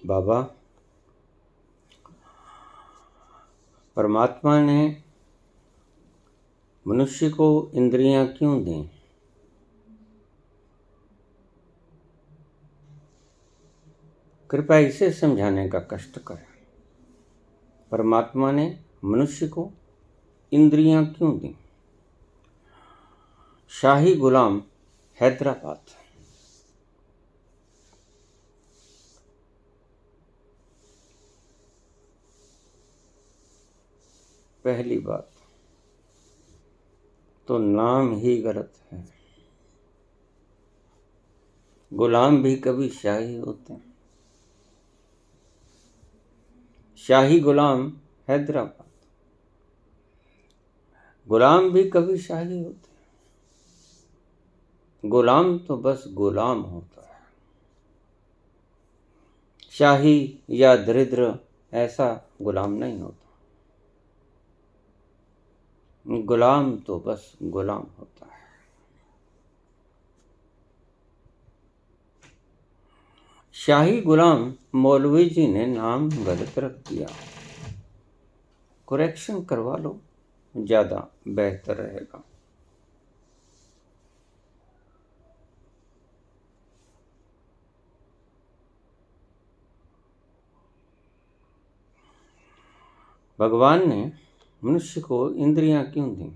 बाबा, परमात्मा ने मनुष्य को इंद्रियां क्यों दी? कृपया इसे समझाने का कष्ट करें। परमात्मा ने मनुष्य को इंद्रियां क्यों दी? शाही गुलाम, हैदराबाद। पहली बात तो नाम ही गलत है। गुलाम भी कभी शाही होते हैं। शाही गुलाम, हैदराबाद। गुलाम भी कभी शाही होते हैं। गुलाम तो बस गुलाम होता है। शाही या दरिद्र ऐसा गुलाम नहीं होता। गुलाम तो बस गुलाम होता है। शाही गुलाम मौलवी जी ने नाम गलत रख दिया। करेक्शन करवा लो, ज्यादा बेहतर रहेगा। भगवान ने मनुष्य को इंद्रियां क्यों दी?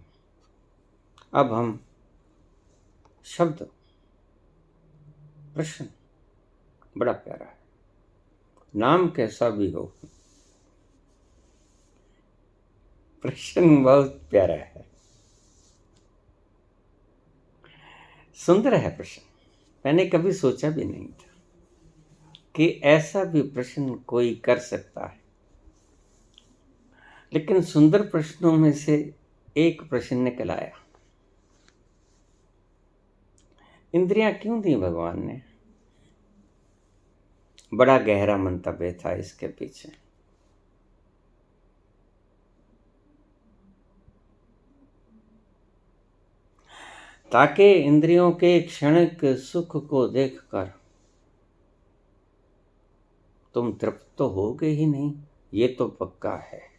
अब हम शब्द, प्रश्न बड़ा प्यारा है। नाम कैसा भी हो, प्रश्न बहुत प्यारा है, सुंदर है प्रश्न। मैंने कभी सोचा भी नहीं था कि ऐसा भी प्रश्न कोई कर सकता है। लेकिन सुंदर प्रश्नों में से एक प्रश्न निकल आया। इंद्रियां क्यों दी भगवान ने? बड़ा गहरा मंतव्य था इसके पीछे। ताकि इंद्रियों के क्षणिक सुख को देखकर तुम तृप्त तो होगे ही नहीं, ये तो पक्का है।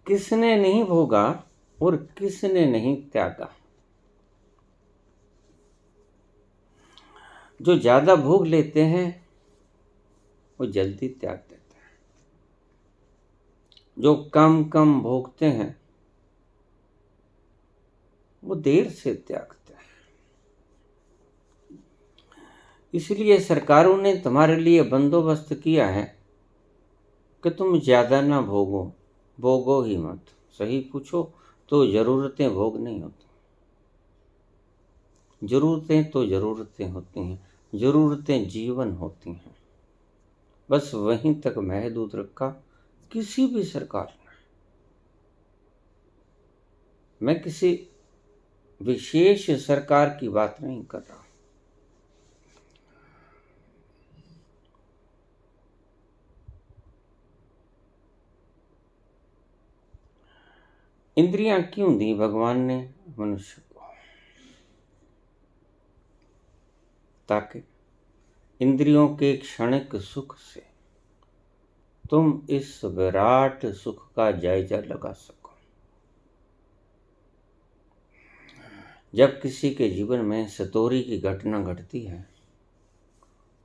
किसने नहीं भोगा और किसने नहीं त्यागा? जो ज्यादा भोग लेते हैं वो जल्दी त्याग देते हैं। जो कम कम भोगते हैं वो देर से त्यागते हैं। इसलिए सरकारों ने तुम्हारे लिए बंदोबस्त किया है कि तुम ज्यादा ना भोगो, भोगो ही मत। सही पूछो तो जरूरतें भोग नहीं होती। जरूरतें तो जरूरतें होती हैं, जरूरतें जीवन होती हैं। बस वहीं तक महदूद रखा किसी भी सरकार ने। मैं किसी विशेष सरकार की बात नहीं कर रहा। इंद्रियां क्यों दी भगवान ने मनुष्य को? ताकि इंद्रियों के क्षणिक सुख से तुम इस विराट सुख का जायजा लगा सको। जब किसी के जीवन में सतोरी की घटना घटती है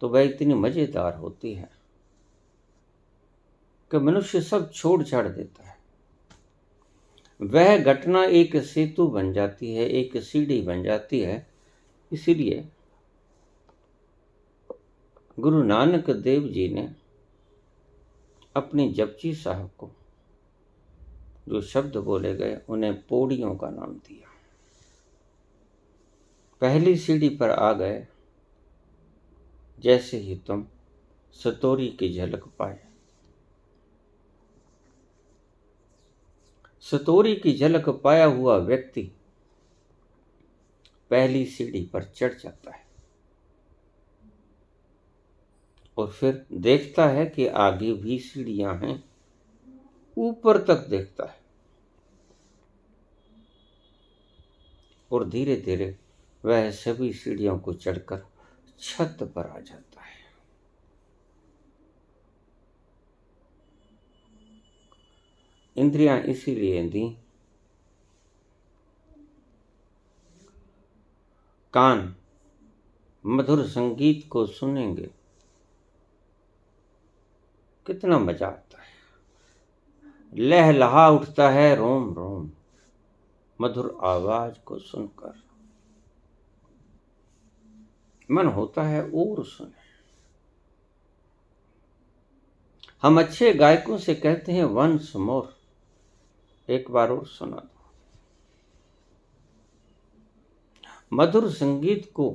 तो वह इतनी मजेदार होती है कि मनुष्य सब छोड़ छाड़ देता है। वह घटना एक सेतु बन जाती है, एक सीढ़ी बन जाती है। इसीलिए गुरु नानक देव जी ने अपने जपजी साहब को जो शब्द बोले गए उन्हें पौड़ियों का नाम दिया। पहली सीढ़ी पर आ गए जैसे ही तुम सतोरी की झलक पाए। सतोरी की झलक पाया हुआ व्यक्ति पहली सीढ़ी पर चढ़ जाता है और फिर देखता है कि आगे भी सीढ़ियां हैं, ऊपर तक देखता है और धीरे धीरे वह सभी सीढ़ियों को चढ़कर छत पर आ जाता है। इंद्रियां इसीलिए दी, कान मधुर संगीत को सुनेंगे, कितना मजा आता है, लहलहा उठता है रोम रोम मधुर आवाज को सुनकर, मन होता है और सुने। हम अच्छे गायकों से कहते हैं वंस मोर, एक बार और सुना दो। मधुर संगीत को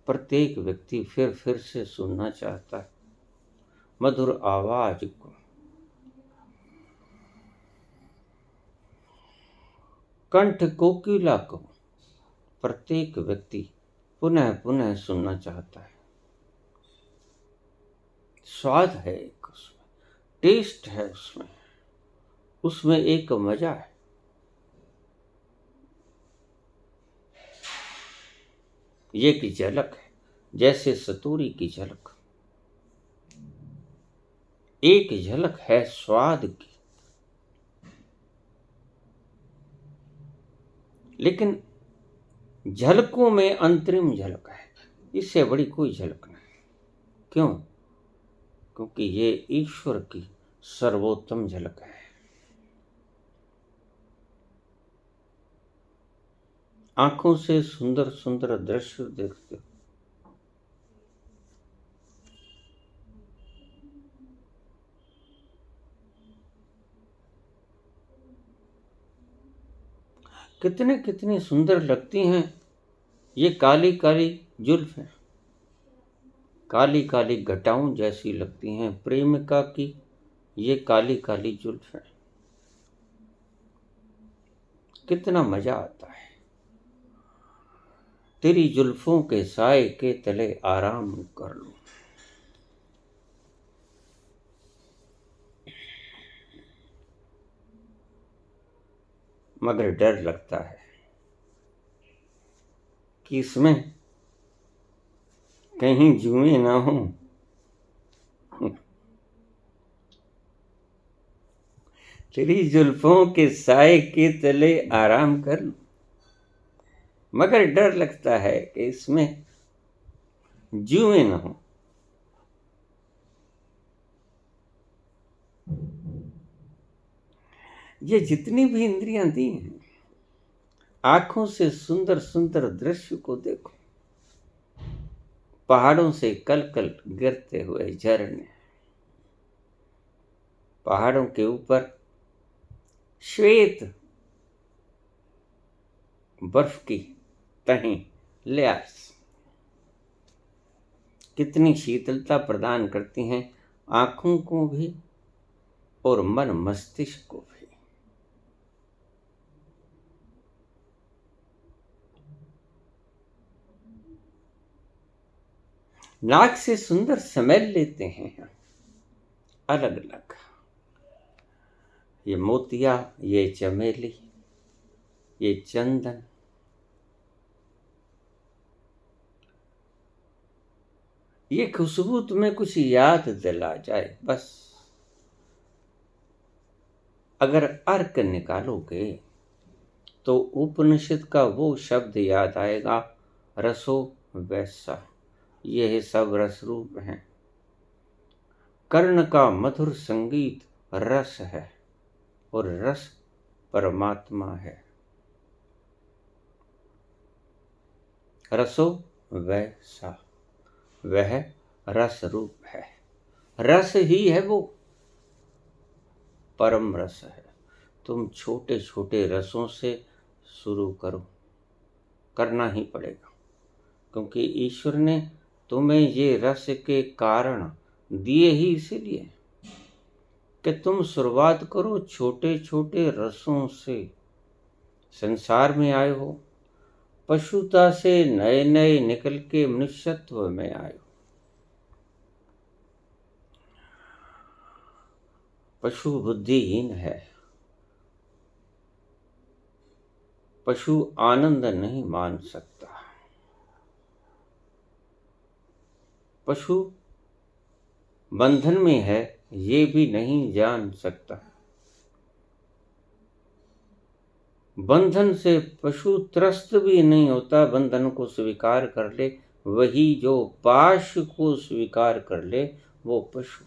प्रत्येक व्यक्ति फिर से सुनना चाहता है, मधुर आवाज को, कंठ कोकिला को प्रत्येक व्यक्ति पुनः पुनः सुनना चाहता है। स्वाद है एक उसमें, टेस्ट है उसमें, उसमें एक मजा है। ये की झलक है, जैसे सतूरी की झलक, एक झलक है स्वाद की। लेकिन झलकों में अंतरिम झलक है, इससे बड़ी कोई झलक नहीं। क्यों? क्योंकि ये ईश्वर की सर्वोत्तम झलक है। आंखों से सुंदर सुंदर दृश्य देखते हो, कितने कितनी सुंदर लगती हैं ये काली काली जुल्फ हैं, काली काली घटाओं जैसी लगती हैं प्रेमिका की ये काली काली जुल्फ हैं। कितना मजा आता है, तेरी जुल्फों के साए के तले आराम कर लूं। मगर डर लगता है कि इसमें कहीं जुएं ना हो, तेरी जुल्फों के साए के तले आराम कर लूं, मगर डर लगता है कि इसमें जुएं ना हो। ये जितनी भी इंद्रियां दी हैं, आंखों से सुंदर सुंदर दृश्य को देखो, पहाड़ों से कल कल गिरते हुए झरने, पहाड़ों के ऊपर श्वेत बर्फ की तहें, लेयर्स कितनी शीतलता प्रदान करती हैं आंखों को भी और मन मस्तिष्क को भी। नाक से सुंदर स्मेल लेते हैं अलग अलग, ये मोतिया, ये चमेली, ये चंदन, ये खुशबू तुम्हें कुछ याद दिला जाए बस। अगर अर्क निकालोगे तो उपनिषद का वो शब्द याद आएगा, रसो वैसा। यह सब रस रूप हैं। कर्ण का मधुर संगीत रस है और रस परमात्मा है। रसो वैसा, वह रस रूप है, रस ही है वो, परम रस है। तुम छोटे छोटे रसों से शुरू करो, करना ही पड़ेगा, क्योंकि ईश्वर ने तुम्हें ये रस के कारण दिए ही इसीलिए कि तुम शुरुआत करो छोटे छोटे रसों से। संसार में आए हो, पशुता से नए नए निकल के मनुष्यत्व में आए हो। पशु बुद्धिहीन है, पशु आनंद नहीं मान सकता, पशु बंधन में है ये भी नहीं जान सकता। बंधन से पशु त्रस्त भी नहीं होता। बंधन को स्वीकार कर ले वही, जो पाश को स्वीकार कर ले वो पशु।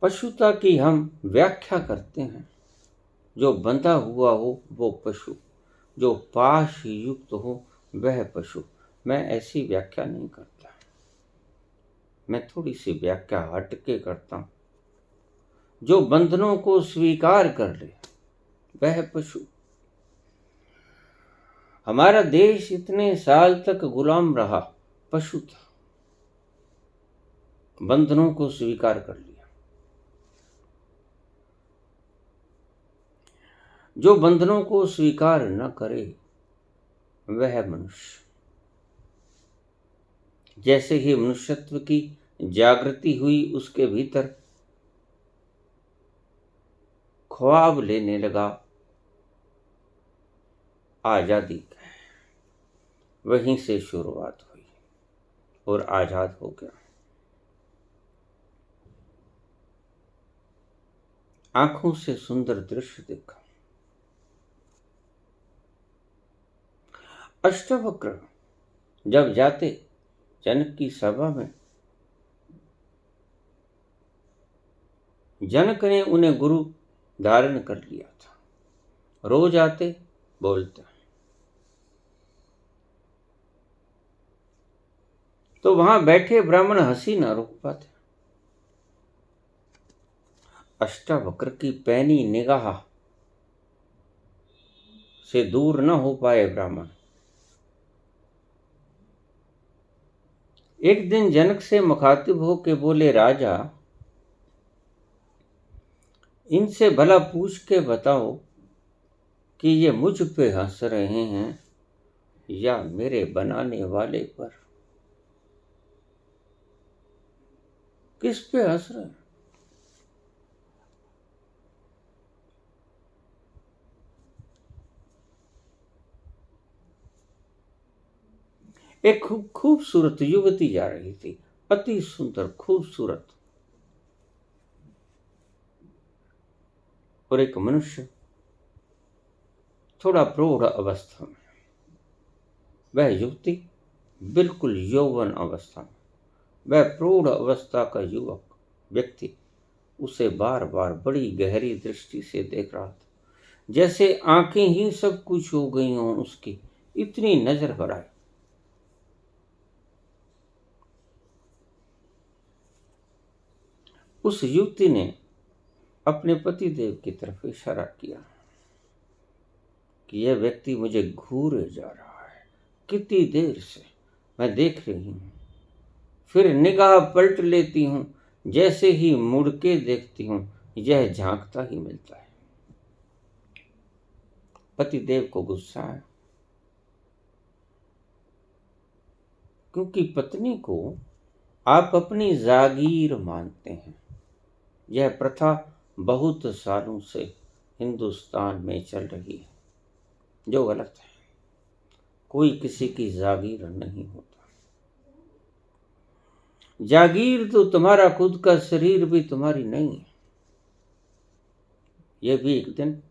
पशुता की हम व्याख्या करते हैं। जो बंधा हुआ हो वो पशु, जो पाश युक्त हो वह पशु। मैं ऐसी व्याख्या नहीं करता, मैं थोड़ी सी व्याख्या हटके करता हूं। जो बंधनों को स्वीकार कर ले वह पशु। हमारा देश इतने साल तक गुलाम रहा, पशु था, बंधनों को स्वीकार कर लिया। जो बंधनों को स्वीकार न करे वह मनुष्य। जैसे ही मनुष्यत्व की जागृति हुई उसके भीतर ख्वाब लेने लगा आजादी का। वहीं से शुरुआत हुई और आजाद हो गया। आंखों से सुंदर दृश्य देखा। अष्टवक्र जब जाते जनक की सभा में, जनक ने उन्हें गुरु धारण कर लिया था। रोज आते बोलते, तो वहां बैठे ब्राह्मण हंसी न रोक पाते। अष्टावक्र की पैनी निगाह से दूर न हो पाए ब्राह्मण। एक दिन जनक से मुखातिब होके बोले, राजा इनसे भला पूछ के बताओ कि ये मुझ पे हंस रहे हैं या मेरे बनाने वाले पर। किस पे हंस रहे हैं? एक खूबसूरत युवती जा रही थी, अति सुंदर खूबसूरत, और एक मनुष्य थोड़ा प्रौढ़ अवस्था में। वह युवती बिल्कुल यौवन अवस्था में, वह प्रौढ़ अवस्था का युवक व्यक्ति उसे बार बार बड़ी गहरी दृष्टि से देख रहा था, जैसे आंखें ही सब कुछ हो गई हों उसकी, इतनी नजर भराई। उस युवती ने अपने पतिदेव की तरफ इशारा किया कि यह व्यक्ति मुझे घूरे जा रहा है, कितनी देर से मैं देख रही हूं। फिर निगाह पलट लेती हूं, जैसे ही मुड़ के देखती हूं यह झांकता ही मिलता है। पतिदेव को गुस्सा है, क्योंकि पत्नी को आप अपनी जागीर मानते हैं। यह प्रथा बहुत सालों से हिंदुस्तान में चल रही है, जो गलत है। कोई किसी की जागीर नहीं होता। जागीर तो तुम्हारा खुद का शरीर भी तुम्हारी नहीं है। यह भी एक दिन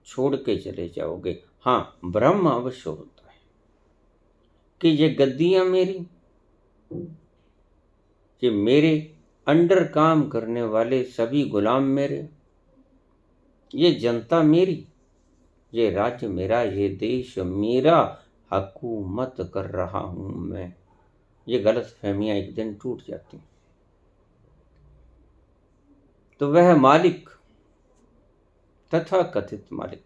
छोड़ के चले जाओगे। हाँ, भ्रम अवश्य होता है कि ये गद्दियां मेरी, ये मेरे अंडर काम करने वाले सभी गुलाम मेरे, ये जनता मेरी, ये राज्य मेरा, ये देश मेरा, हुकूमत कर रहा हूं मैं। ये गलत फहमियां एक दिन टूट जाती। तो वह मालिक, तथा कथित मालिक,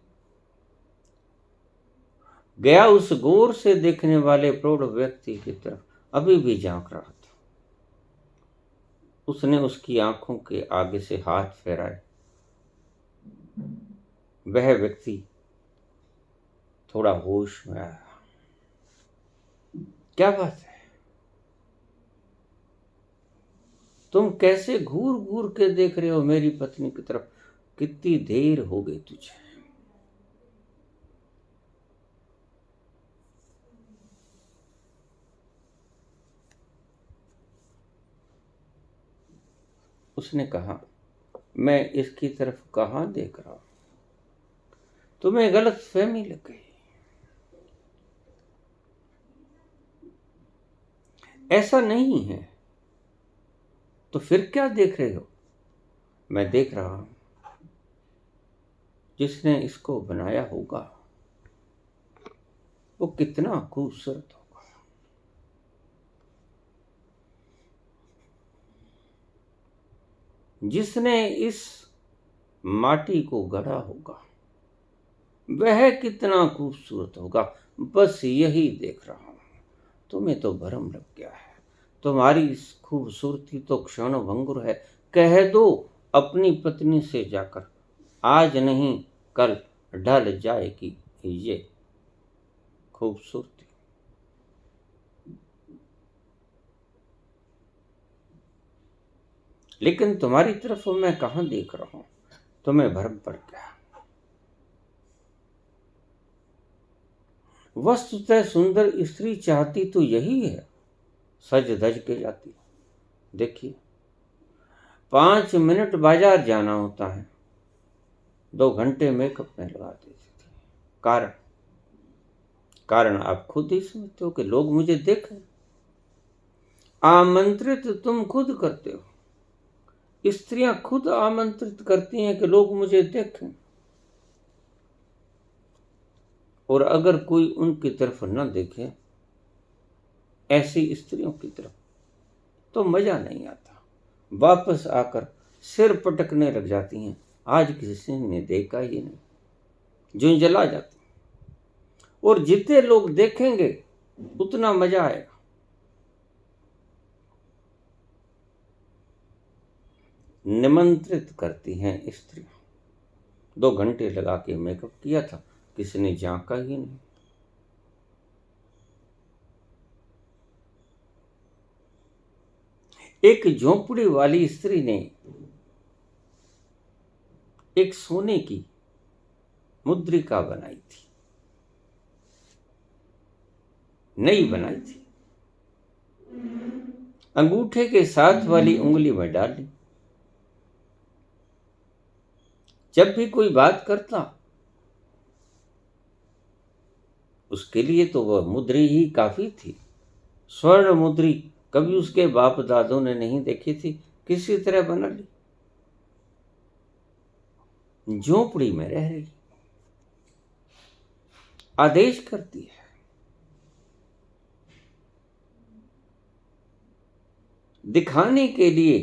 गया उस गौर से देखने वाले प्रौढ़ व्यक्ति की तरफ, अभी भी झांक रहा था। उसने उसकी आंखों के आगे से हाथ फेराए। वह व्यक्ति थोड़ा होश में आया। क्या बात है, तुम कैसे घूर घूर के देख रहे हो मेरी पत्नी की तरफ? कितनी देर हो गई तुझे? उसने कहा, मैं इसकी तरफ कहाँ देख रहा हूं? तुम्हें गलत फहमी लग गई। ऐसा नहीं है। तो फिर क्या देख रहे हो? मैं देख रहा हूं जिसने इसको बनाया होगा वो कितना खूबसूरत होगा। जिसने इस माटी को गढ़ा होगा वह कितना खूबसूरत होगा। बस यही देख रहा हूं। तुम्हें तो भ्रम लग गया है। तुम्हारी इस खूबसूरती तो क्षण भंगुर है। कह दो अपनी पत्नी से जाकर, आज नहीं कल ढल जाएगी ये खूबसूरती। लेकिन तुम्हारी तरफ मैं कहां देख रहा हूं? तुम्हें भ्रम पड़ गया। वस्तुतः सुंदर स्त्री चाहती तो यही है, सज धज के जाती। देखिए, 5 मिनट बाजार जाना होता है, 2 घंटे मेकअप में लगा देती थी। कारण कारण आप खुद ही समझते हो कि लोग मुझे देखें। आमंत्रित तुम खुद करते हो। स्त्रियां खुद आमंत्रित करती हैं कि लोग मुझे देखें, और अगर कोई उनकी तरफ न देखे, ऐसी स्त्रियों की तरफ, तो मजा नहीं आता। वापस आकर सिर पटकने लग जाती हैं। आज किसी ने देखा ही नहीं, जो जला जाती। और जितने लोग देखेंगे उतना मजा आएगा। निमंत्रित करती हैं स्त्रियां। 2 घंटे लगा के मेकअप किया था, किसी ने झांका ही नहीं। एक झोंपड़ी वाली स्त्री ने एक सोने की मुद्रिका बनाई थी, नई बनाई थी। अंगूठे के साथ वाली उंगली में डाली। जब भी कोई बात करता, उसके लिए तो वह मुद्री ही काफी थी। स्वर्ण मुद्री कभी उसके बाप दादों ने नहीं देखी थी। किसी तरह बना ली। झोपड़ी में रह रही, आदेश करती है। दिखाने के लिए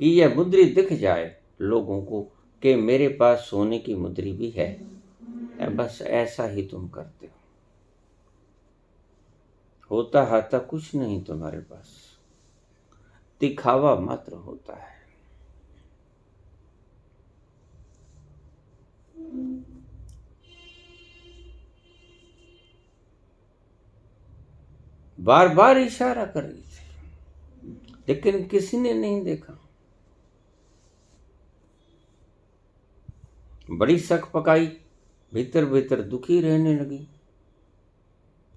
कि यह मुद्री दिख जाए लोगों को कि मेरे पास सोने की मुद्री भी है। बस ऐसा ही तुम करते हो। होता हाता कुछ नहीं तुम्हारे पास, दिखावा मात्र होता है। बार बार इशारा कर रही थी, लेकिन किसी ने नहीं देखा। बड़ी शक पकाई, भीतर भीतर दुखी रहने लगी।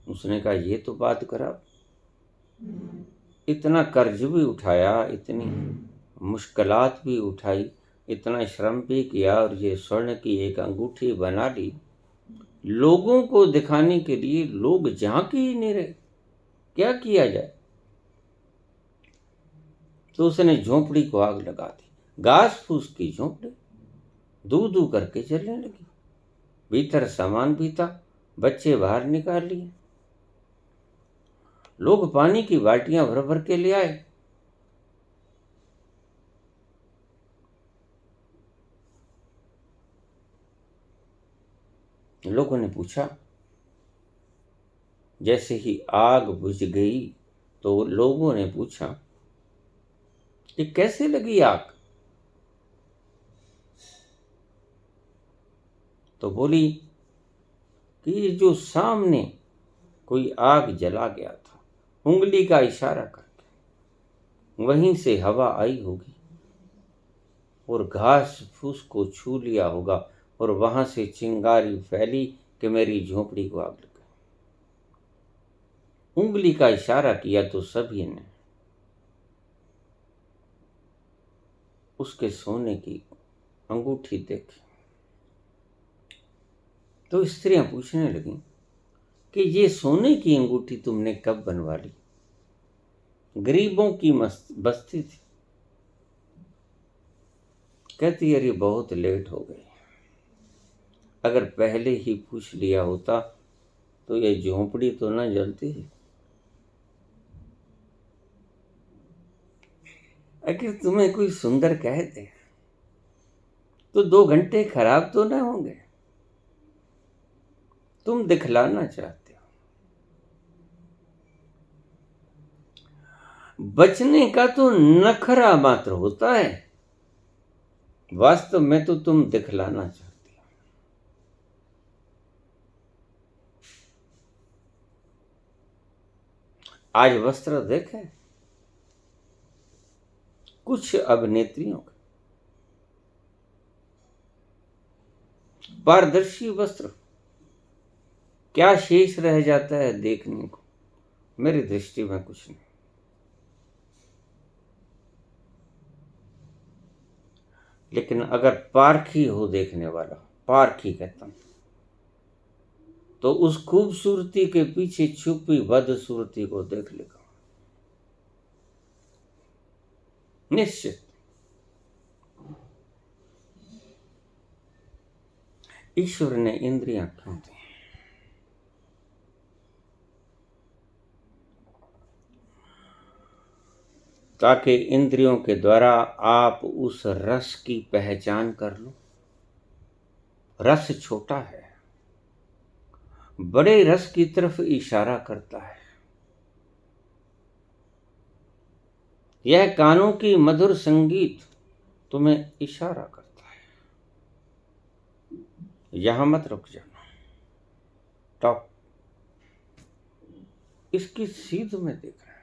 उसने कहा, ये तो बात खराब। इतना कर्ज भी उठाया, इतनी मुश्किलात भी उठाई, इतना श्रम भी किया, और ये स्वर्ण की एक अंगूठी बना ली लोगों को दिखाने के लिए। लोग झांक ही नहीं रहे, क्या किया जाए? तो उसने झोंपड़ी को आग लगा दी। घास फूस की झोंपड़ी दू दू करके जलने लगी। भीतर सामान भी था, बच्चे बाहर निकाल लिए। लोग पानी की बाल्टियां भर भर के ले आए। लोगों ने पूछा, जैसे ही आग बुझ गई तो लोगों ने पूछा, ये कैसे लगी आग? तो बोली कि जो सामने कोई आग जला गया था, उंगली का इशारा करके वहीं से हवा आई होगी और घास फूस को छू लिया होगा, और वहां से चिंगारी फैली कि मेरी झोपड़ी को आग लग गई। उंगली का इशारा किया तो सभी ने। उसके सोने की अंगूठी देखी तो स्त्रियां पूछने लगी कि ये सोने की अंगूठी तुमने कब बनवा ली? गरीबों की बस्ती थी। कहती अरे बहुत लेट हो गई, अगर पहले ही पूछ लिया होता तो ये झोंपड़ी तो ना जलती। अगर तुम्हें कोई सुंदर कह दे तो 2 घंटे खराब तो ना होंगे। तुम दिखलाना चाहते हो, बचने का तो नखरा मात्र होता है, वास्तव में तो तुम दिखलाना चाहती हो। आज वस्त्र देखे कुछ अभिनेत्रियों के, पारदर्शी वस्त्र, क्या शेष रह जाता है देखने को? मेरी दृष्टि में कुछ नहीं। लेकिन अगर पारखी हो देखने वाला, पारखी कहता हूं, तो उस खूबसूरती के पीछे छुपी बदसूरती को देख लेगा निश्चित। ईश्वर ने इंद्रियां क्यों दी? ताकि इंद्रियों के द्वारा आप उस रस की पहचान कर लो। रस छोटा है, बड़े रस की तरफ इशारा करता है। यह कानों की मधुर संगीत तुम्हें इशारा करता है, यहां मत रुक जाना, टॉप इसकी सीध में देख रहे हैं।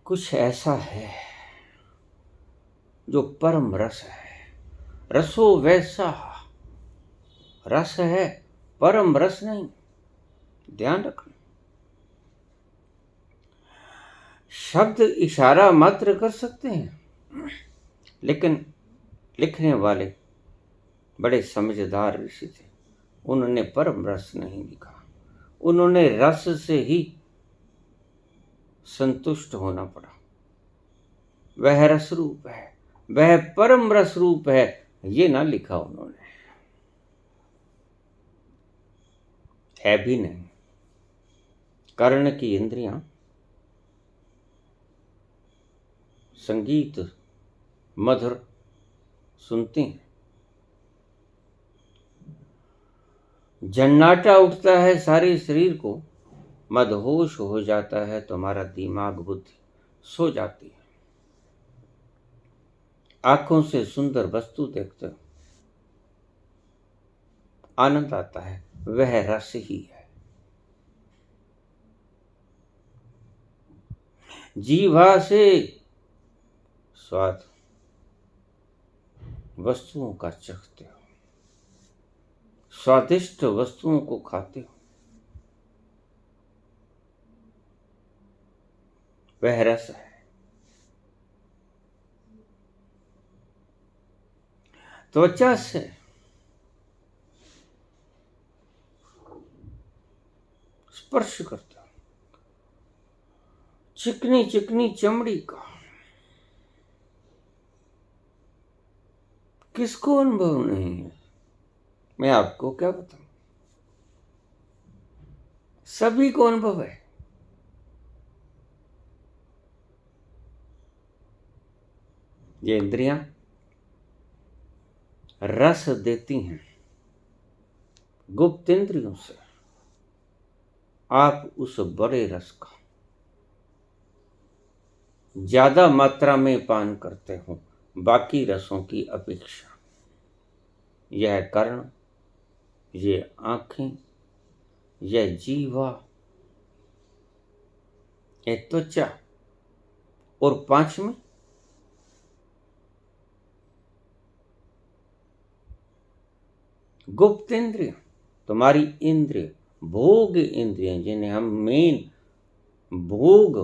कुछ ऐसा है जो परम रस है, रसो वैसा रस है, परम रस नहीं, ध्यान रखना। शब्द इशारा मात्र कर सकते हैं, लेकिन लिखने वाले बड़े समझदार ऋषि थे, उन्होंने परम रस नहीं लिखा, उन्होंने रस से ही संतुष्ट होना पड़ा। वह रस रूप है, वह परम रस रूप है, ये ना लिखा उन्होंने, है भी नहीं। कर्ण की इंद्रियां संगीत मधुर सुनती हैं, जन्नाटा उठता है सारे शरीर को, मदहोश हो जाता है तुम्हारा दिमाग, बुद्धि सो जाती है। आंखों से सुंदर वस्तु देखते हो, आनंद आता है, वह रस ही है। जीवा से स्वाद वस्तुओं का चखते हो, स्वादिष्ट वस्तुओं को खाते हो, वह रस है। त्वचा से स्पर्श करते हो, चिकनी चिकनी चमड़ी का, किसको अनुभव नहीं है? मैं आपको क्या बताऊं, सभी को अनुभव है। ये इंद्रियां रस देती हैं, गुप्त इंद्रियों से आप उस बड़े रस का ज्यादा मात्रा में पान करते हो, बाकी रसों की अपेक्षा। यह कर्ण, ये आंखें, यह जीवा, यह त्वचा, और पांचवी गुप्त इंद्रिय, तुम्हारी इंद्रिय, भोग इंद्रिय, जिन्हें हम मेन भोग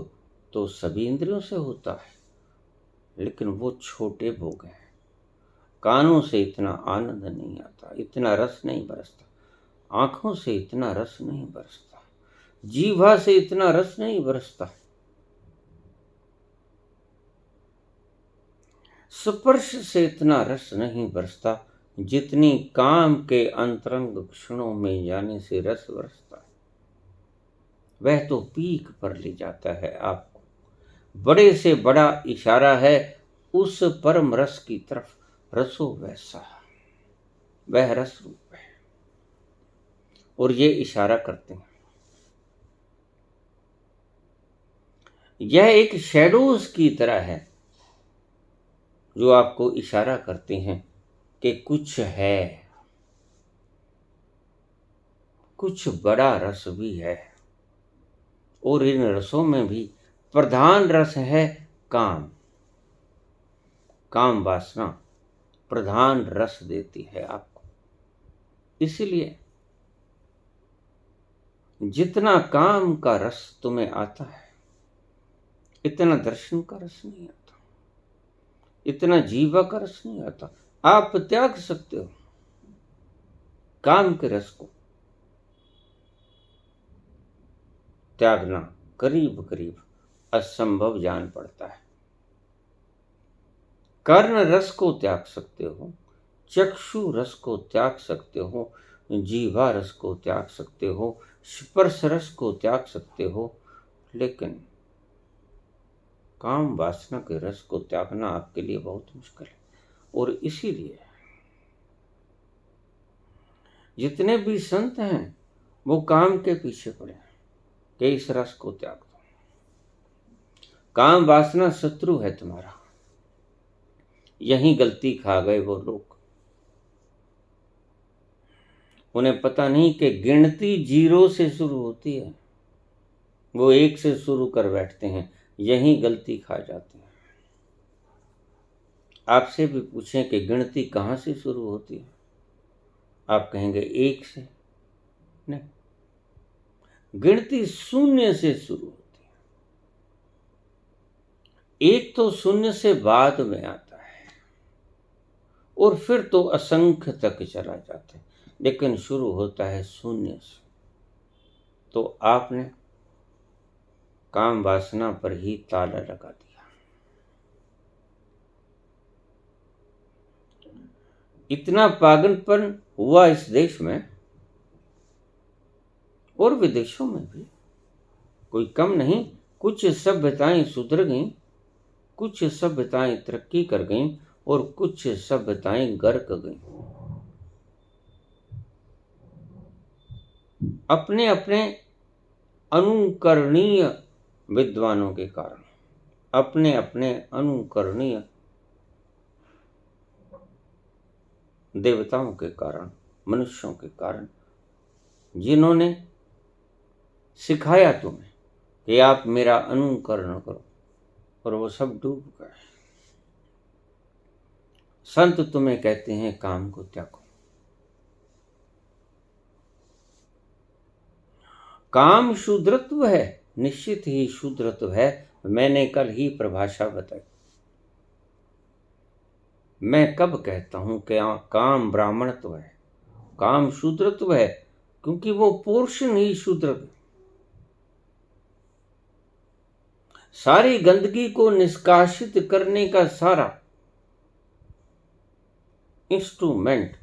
तो सभी इंद्रियों से होता है, लेकिन वो छोटे भोग हैं। कानों से इतना आनंद नहीं आता, इतना रस नहीं बरसता। आंखों से इतना रस नहीं बरसता। जीवा से इतना रस नहीं बरसता। स्पर्श से इतना रस नहीं बरसता जितनी काम के अंतरंग क्षणों में जाने से रस बरसता है। वह तो पीक पर ले जाता है आपको। बड़े से बड़ा इशारा है उस परम रस की तरफ। रसो वैसा, वह रस रूप है। और ये इशारा करते हैं। यह एक शैडोज की तरह है जो आपको इशारा करते हैं कि कुछ है, कुछ बड़ा रस भी है। और इन रसों में भी प्रधान रस है काम। काम वासना प्रधान रस देती है आपको। इसलिए जितना काम का रस तुम्हें आता है, इतना दर्शन का रस नहीं आता, इतना जीवा का रस नहीं आता। आप त्याग सकते हो काम के रस को। त्यागना करीब करीब असंभव जान पड़ता है। कर्ण रस को त्याग सकते हो, चक्षु रस को त्याग सकते हो, जीवा रस को त्याग सकते हो, स्पर्श रस को त्याग सकते हो, लेकिन काम वासना के रस को त्यागना आपके लिए बहुत मुश्किल है। और इसीलिए जितने भी संत हैं वो काम के पीछे पड़े हैं कि इस रस को त्याग दो। काम वासना शत्रु है तुम्हारा। यही गलती खा गए वो लोग। उन्हें पता नहीं कि गिनती 0 से शुरू होती है, वो 1 से शुरू कर बैठते हैं। यही गलती खा जाते हैं। आपसे भी पूछें कि गिनती कहाँ से शुरू होती है, आप कहेंगे 1 से। नहीं, गिनती 0 से शुरू होती है। 1 तो 0 से बाद में आता है और फिर तो असंख्य तक चला जाता है, लेकिन शुरू होता है 0 से। तो आपने काम वासना पर ही ताला लगा दिया। इतना पागलपन हुआ इस देश में और विदेशों में भी, कोई कम नहीं। कुछ सभ्यताएं सुधर गईं, कुछ सभ्यताएं तरक्की कर गईं और कुछ सभ्यताएं गर्क गईं। अपने अपने अनुकरणीय विद्वानों के कारण, अपने अपने अनुकरणीय देवताओं के कारण, मनुष्यों के कारण, जिन्होंने सिखाया तुम्हें कि आप मेरा अनुकरण करो, और वो सब डूब गए। संत तुम्हें कहते हैं काम को त्यागो। काम शूद्रत्व है, निश्चित ही शूद्रत्व है। मैंने कल ही परिभाषा बताई। मैं कब कहता हूं कि काम ब्राह्मणत्व है, काम शूद्रत्व है, क्योंकि वो पोर्शन ही शूद्र है। सारी गंदगी को निष्कासित करने का सारा इंस्ट्रूमेंट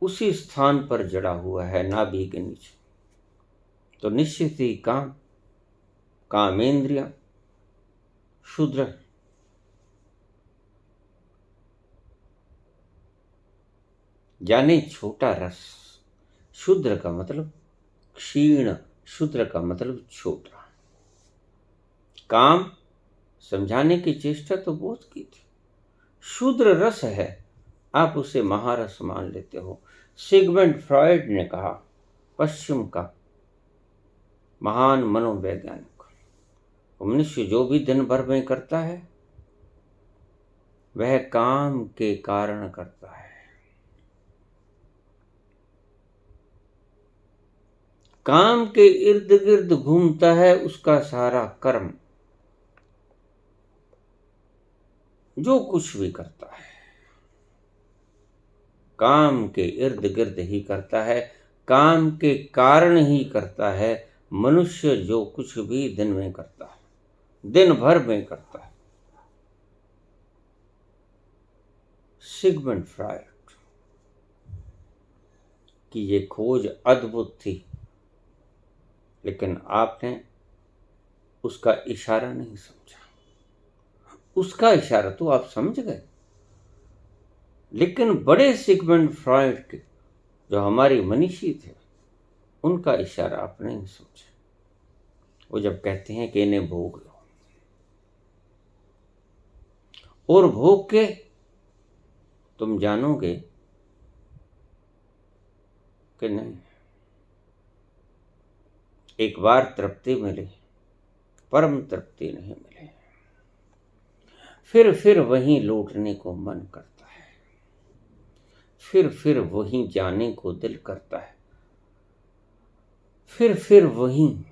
उसी स्थान पर जड़ा हुआ है, नाभि के नीचे। तो निश्चित ही कामेंद्रिया शूद्र। यानी छोटा रस। शूद्र का मतलब क्षीण, शूद्र का मतलब छोटा। काम समझाने की चेष्टा तो बहुत की थी। शूद्र रस है, आप उसे महारस मान लेते हो। सिगमंड फ्रॉयड ने कहा, पश्चिम का महान मनोवैज्ञानिक, मनुष्य जो भी दिन भर में करता है वह काम के कारण करता है। काम के इर्द गिर्द घूमता है उसका सारा कर्म। जो कुछ भी करता है काम के इर्द गिर्द ही करता है, काम के कारण ही करता है। मनुष्य जो कुछ भी दिन में करता है, दिन भर में करता है। सिगमंड फ्रायड की ये खोज अद्भुत थी, लेकिन आपने उसका इशारा नहीं समझा। उसका इशारा तो आप समझ गए, लेकिन बड़े सिगमंड फ्रायड के जो हमारे मनीषी थे, उनका इशारा आप नहीं समझे। वो जब कहते हैं कि इन्हें भोग लो, और भोग के तुम जानोगे कि नहीं, एक बार तृप्ति मिली, परम तृप्ति नहीं मिले, फिर वहीं लौटने को मन करता है, फिर वहीं जाने को दिल करता है, फिर वहीं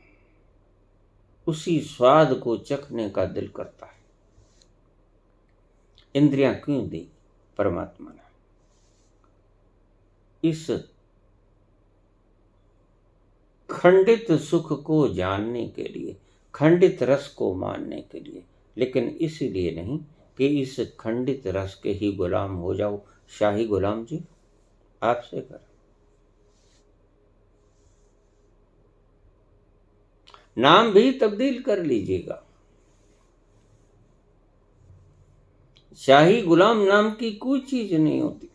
उसी स्वाद को चखने का दिल करता है। इंद्रियां क्यों दी परमात्मा ने? इस खंडित सुख को जानने के लिए, खंडित रस को मानने के लिए, लेकिन इसलिए नहीं कि इस खंडित रस के ही गुलाम हो जाओ। शाही गुलाम जी आपसे कर, नाम भी तब्दील कर लीजिएगा। शाही गुलाम नाम की कोई चीज नहीं होती।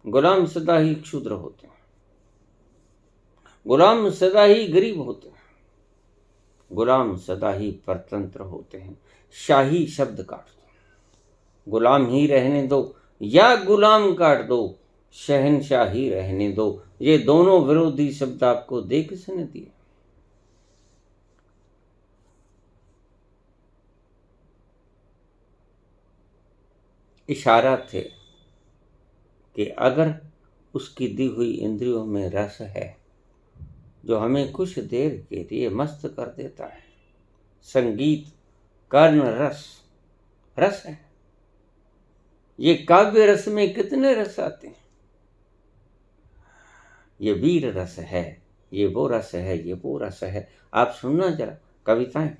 गुलाम सदा ही क्षुद्र होते हैं, गुलाम सदा ही गरीब होते हैं, गुलाम सदा ही परतंत्र होते हैं। शाही शब्द काट दो, गुलाम ही रहने दो, या गुलाम काट दो, शहनशाही रहने दो। ये दोनों विरोधी शब्द आपको दे किसने दिए? इशारा थे कि अगर उसकी दी हुई इंद्रियों में रस है जो हमें कुछ देर के लिए मस्त कर देता है, संगीत कर्ण रस, रस है। ये काव्य रस में कितने रस आते हैं? ये वीर रस है, ये वो रस है, ये वो रस है। आप सुनना जरा कविताएं।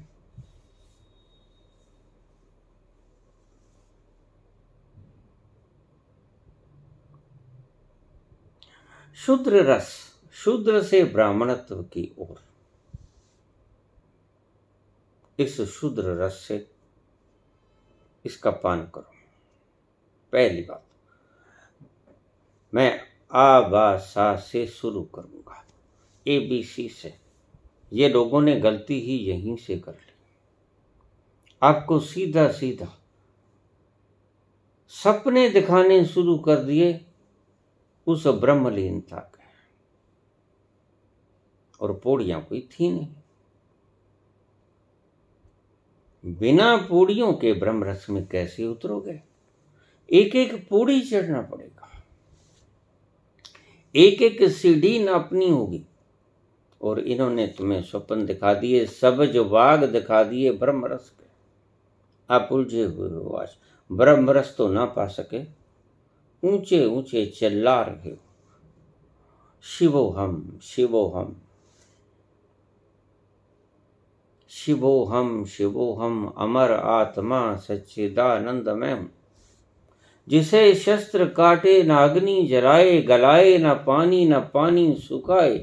शूद्र रस, शूद्र से ब्राह्मणत्व की ओर, इस शूद्र रस से इसका पान करो। पहली बात, मैं आ बा सा से शुरू करूंगा, ABC से। ये लोगों ने गलती ही यहीं से कर ली। आपको सीधा सीधा सपने दिखाने शुरू कर दिए उस ब्रह्मलीनता के, और पौड़ियां कोई थी नहीं। बिना पौड़ियों के ब्रह्म रस में कैसे उतरोगे? एक एक पौड़ी चढ़ना पड़ेगा, एक एक सीढ़ी नापनी होगी। और इन्होंने तुम्हें स्वप्न दिखा दिए, सबज बाग दिखा दिए ब्रह्म रस के। आप उलझे हुए हो आज, ब्रह्म रस तो ना पा सके, ऊंचे ऊंचे चिल्ला रहे हो, शिवोहम शिवोहम शिवोहम शिवोहम, अमर आत्मा सच्चिदानंद मैं हूं। जिसे शस्त्र काटे न अग्नि जलाए, गलाए न पानी सुखाए,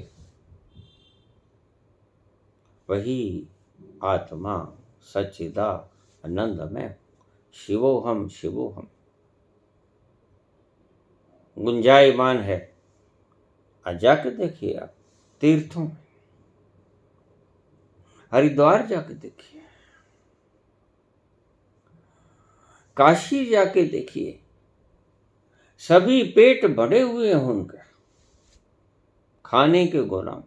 वही आत्मा सच्चिदानंद में। शिवोहम शिवोहम गुंजायमान है। आज जाके देखिए, आप तीर्थों में, हरिद्वार जाके देखिए, काशी जाके देखिए, सभी पेट भरे हुए हैं उनके, खाने के गुलाम।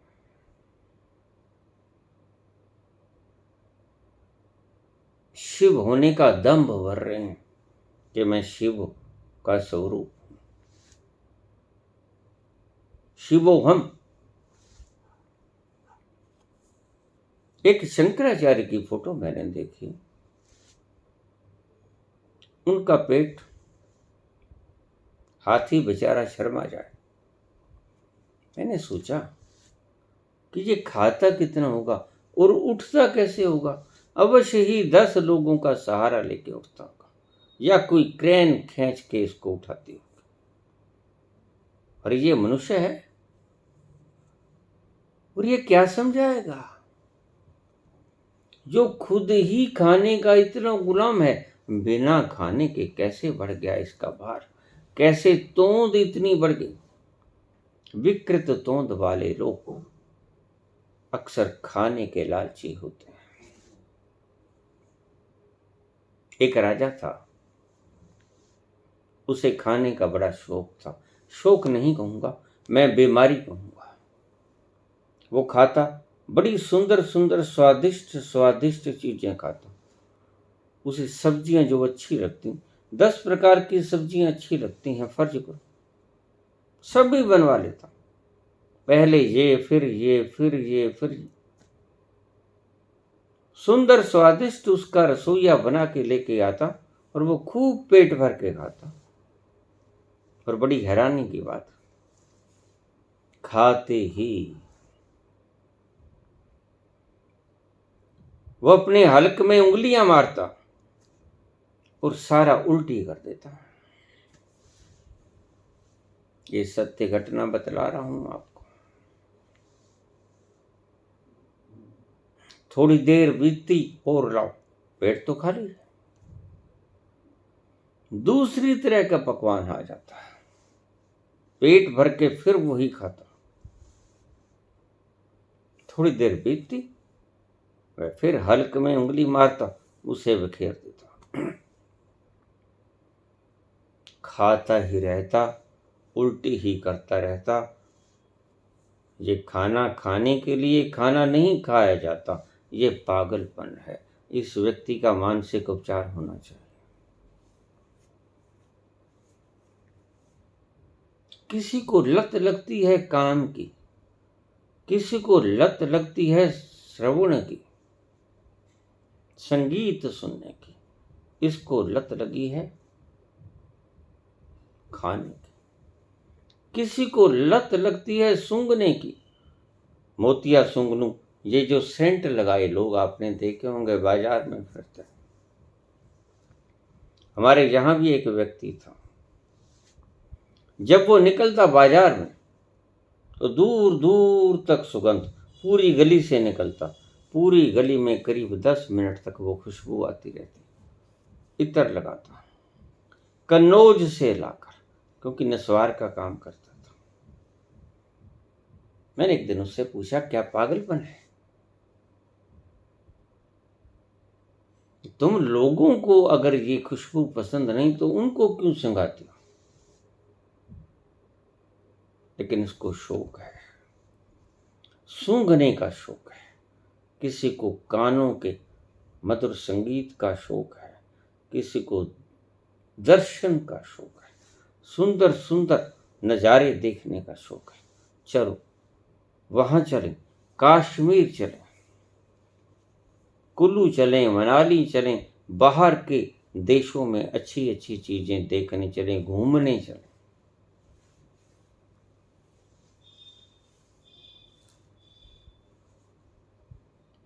शिव होने का दंभ भर रहे हैं कि मैं शिव का स्वरूप हूं। शिवोहम। एक शंकराचार्य की फोटो मैंने देखी, उनका पेट, हाथी बेचारा शर्मा जाए। मैंने सोचा कि ये खाता कितना होगा और उठता कैसे होगा। अवश्य ही 10 लोगों का सहारा लेके उठता होगा या कोई क्रेन खींच के इसको उठाती होगी। और ये मनुष्य है और ये क्या समझाएगा जो खुद ही खाने का इतना गुलाम है। बिना खाने के कैसे बढ़ गया इसका भार, कैसे तोंद इतनी बढ़ गई। विकृत तोंद वाले लोग अक्सर खाने के लालची होते हैं। एक राजा था, उसे खाने का बड़ा शौक था। शौक नहीं कहूंगा, मैं बीमारी कहूंगा। वो खाता, बड़ी सुंदर सुंदर स्वादिष्ट स्वादिष्ट चीजें खाता। उसे सब्जियां जो अच्छी लगती, 10 प्रकार की सब्जियां अच्छी लगती हैं फर्ज करो, सभी बनवा लेता। पहले ये, फिर ये, फिर ये, फिर ये। सुंदर स्वादिष्ट उसका रसोईया बना के लेके आता और वो खूब पेट भर के खाता। और बड़ी हैरानी की बात, खाते ही वो अपने हलक में उंगलियां मारता और सारा उल्टी कर देता। ये सत्य घटना बतला रहा हूं आपको। थोड़ी देर बीतती और लाओ, पेट तो खाली है। दूसरी तरह का पकवान आ जाता है, पेट भर के फिर वही खाता। थोड़ी देर बीतती, वह फिर हल्क में उंगली मारता, उसे बिखेर देता। खाता ही रहता, उल्टी ही करता रहता। ये खाना खाने के लिए खाना नहीं खाया जाता, ये पागलपन है। इस व्यक्ति का मानसिक उपचार होना चाहिए। किसी को लत लगती है काम की, किसी को लत लगती है श्रवण की, संगीत सुनने की। इसको लत लगी है खाने की। किसी को लत लगती है सूंघने की। मोतिया सूंघ लूं, ये जो सेंट लगाए लोग आपने देखे होंगे बाजार में फिरते। हमारे यहां भी एक व्यक्ति था, जब वो निकलता बाजार में तो दूर दूर तक सुगंध पूरी गली से निकलता। पूरी गली में करीब 10 मिनट तक वो खुशबू आती रहती। इत्र लगाता कन्नौज से लाकर, क्योंकि नस्वार का काम करता था। मैंने एक दिन उससे पूछा, क्या पागलपन है? तुम लोगों को अगर ये खुशबू पसंद नहीं तो उनको क्यों संगाती हो? लेकिन इसको शौक है, सूंघने का शौक है। किसी को कानों के मधुर संगीत का शौक है, किसी को दर्शन का शौक है, सुंदर सुंदर नज़ारे देखने का शौक है। चलो वहां चलें, कश्मीर चलें, कुल्लू चलें, मनाली चलें, बाहर के देशों में अच्छी अच्छी चीजें देखने चलें, घूमने चलें।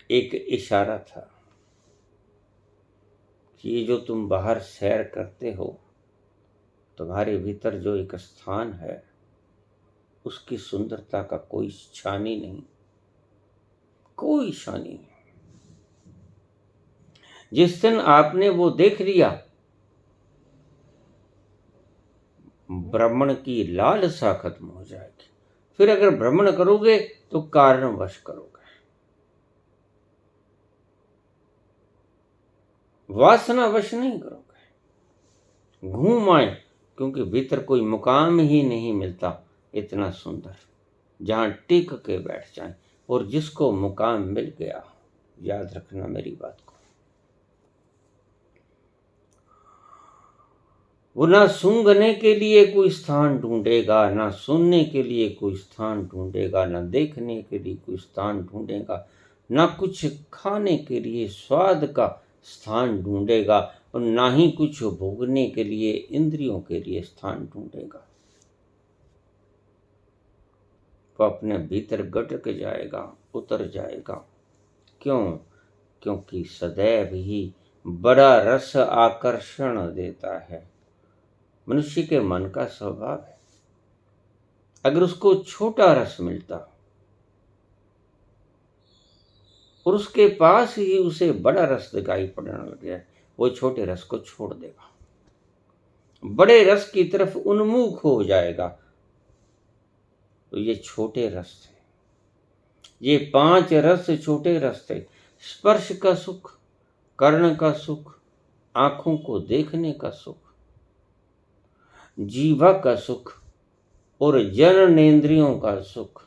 एक इशारा था कि ये जो तुम बाहर सैर करते हो, तुम्हारे भीतर जो एक स्थान है, उसकी सुंदरता का कोई छानी नहीं, कोई शानी नहीं। जिस दिन आपने वो देख लिया, भ्रमण की लालसा खत्म हो जाएगी। फिर अगर भ्रमण करोगे तो कारणवश करोगे, वासनावश नहीं करोगे। घूम आए, क्योंकि भीतर कोई मुकाम ही नहीं मिलता इतना सुंदर, जहां टिक के बैठ जाए। और जिसको मुकाम मिल गया, याद रखना मेरी बात को, वो ना सूंघने के लिए कोई स्थान ढूंढेगा, ना सुनने के लिए कोई स्थान ढूंढेगा, ना देखने के लिए कोई स्थान ढूंढेगा, ना कुछ खाने के लिए स्वाद का स्थान ढूंढेगा। और ना ही कुछ भोगने के लिए इंद्रियों के लिए स्थान ढूंढेगा। वो अपने भीतर गटक जाएगा, उतर जाएगा। क्यों? क्योंकि सदैव ही बड़ा रस आकर्षण देता है। मनुष्य के मन का स्वभाव है, अगर उसको छोटा रस मिलता और उसके पास ही उसे बड़ा रस दिखाई पड़ने लग गया, वो छोटे रस को छोड़ देगा, बड़े रस की तरफ उन्मुख हो जाएगा। तो ये छोटे रस थे, ये 5 रस छोटे रस थे। स्पर्श का सुख, कर्ण का सुख, आंखों को देखने का सुख, जीवा का सुख और जननेंद्रियों का सुख,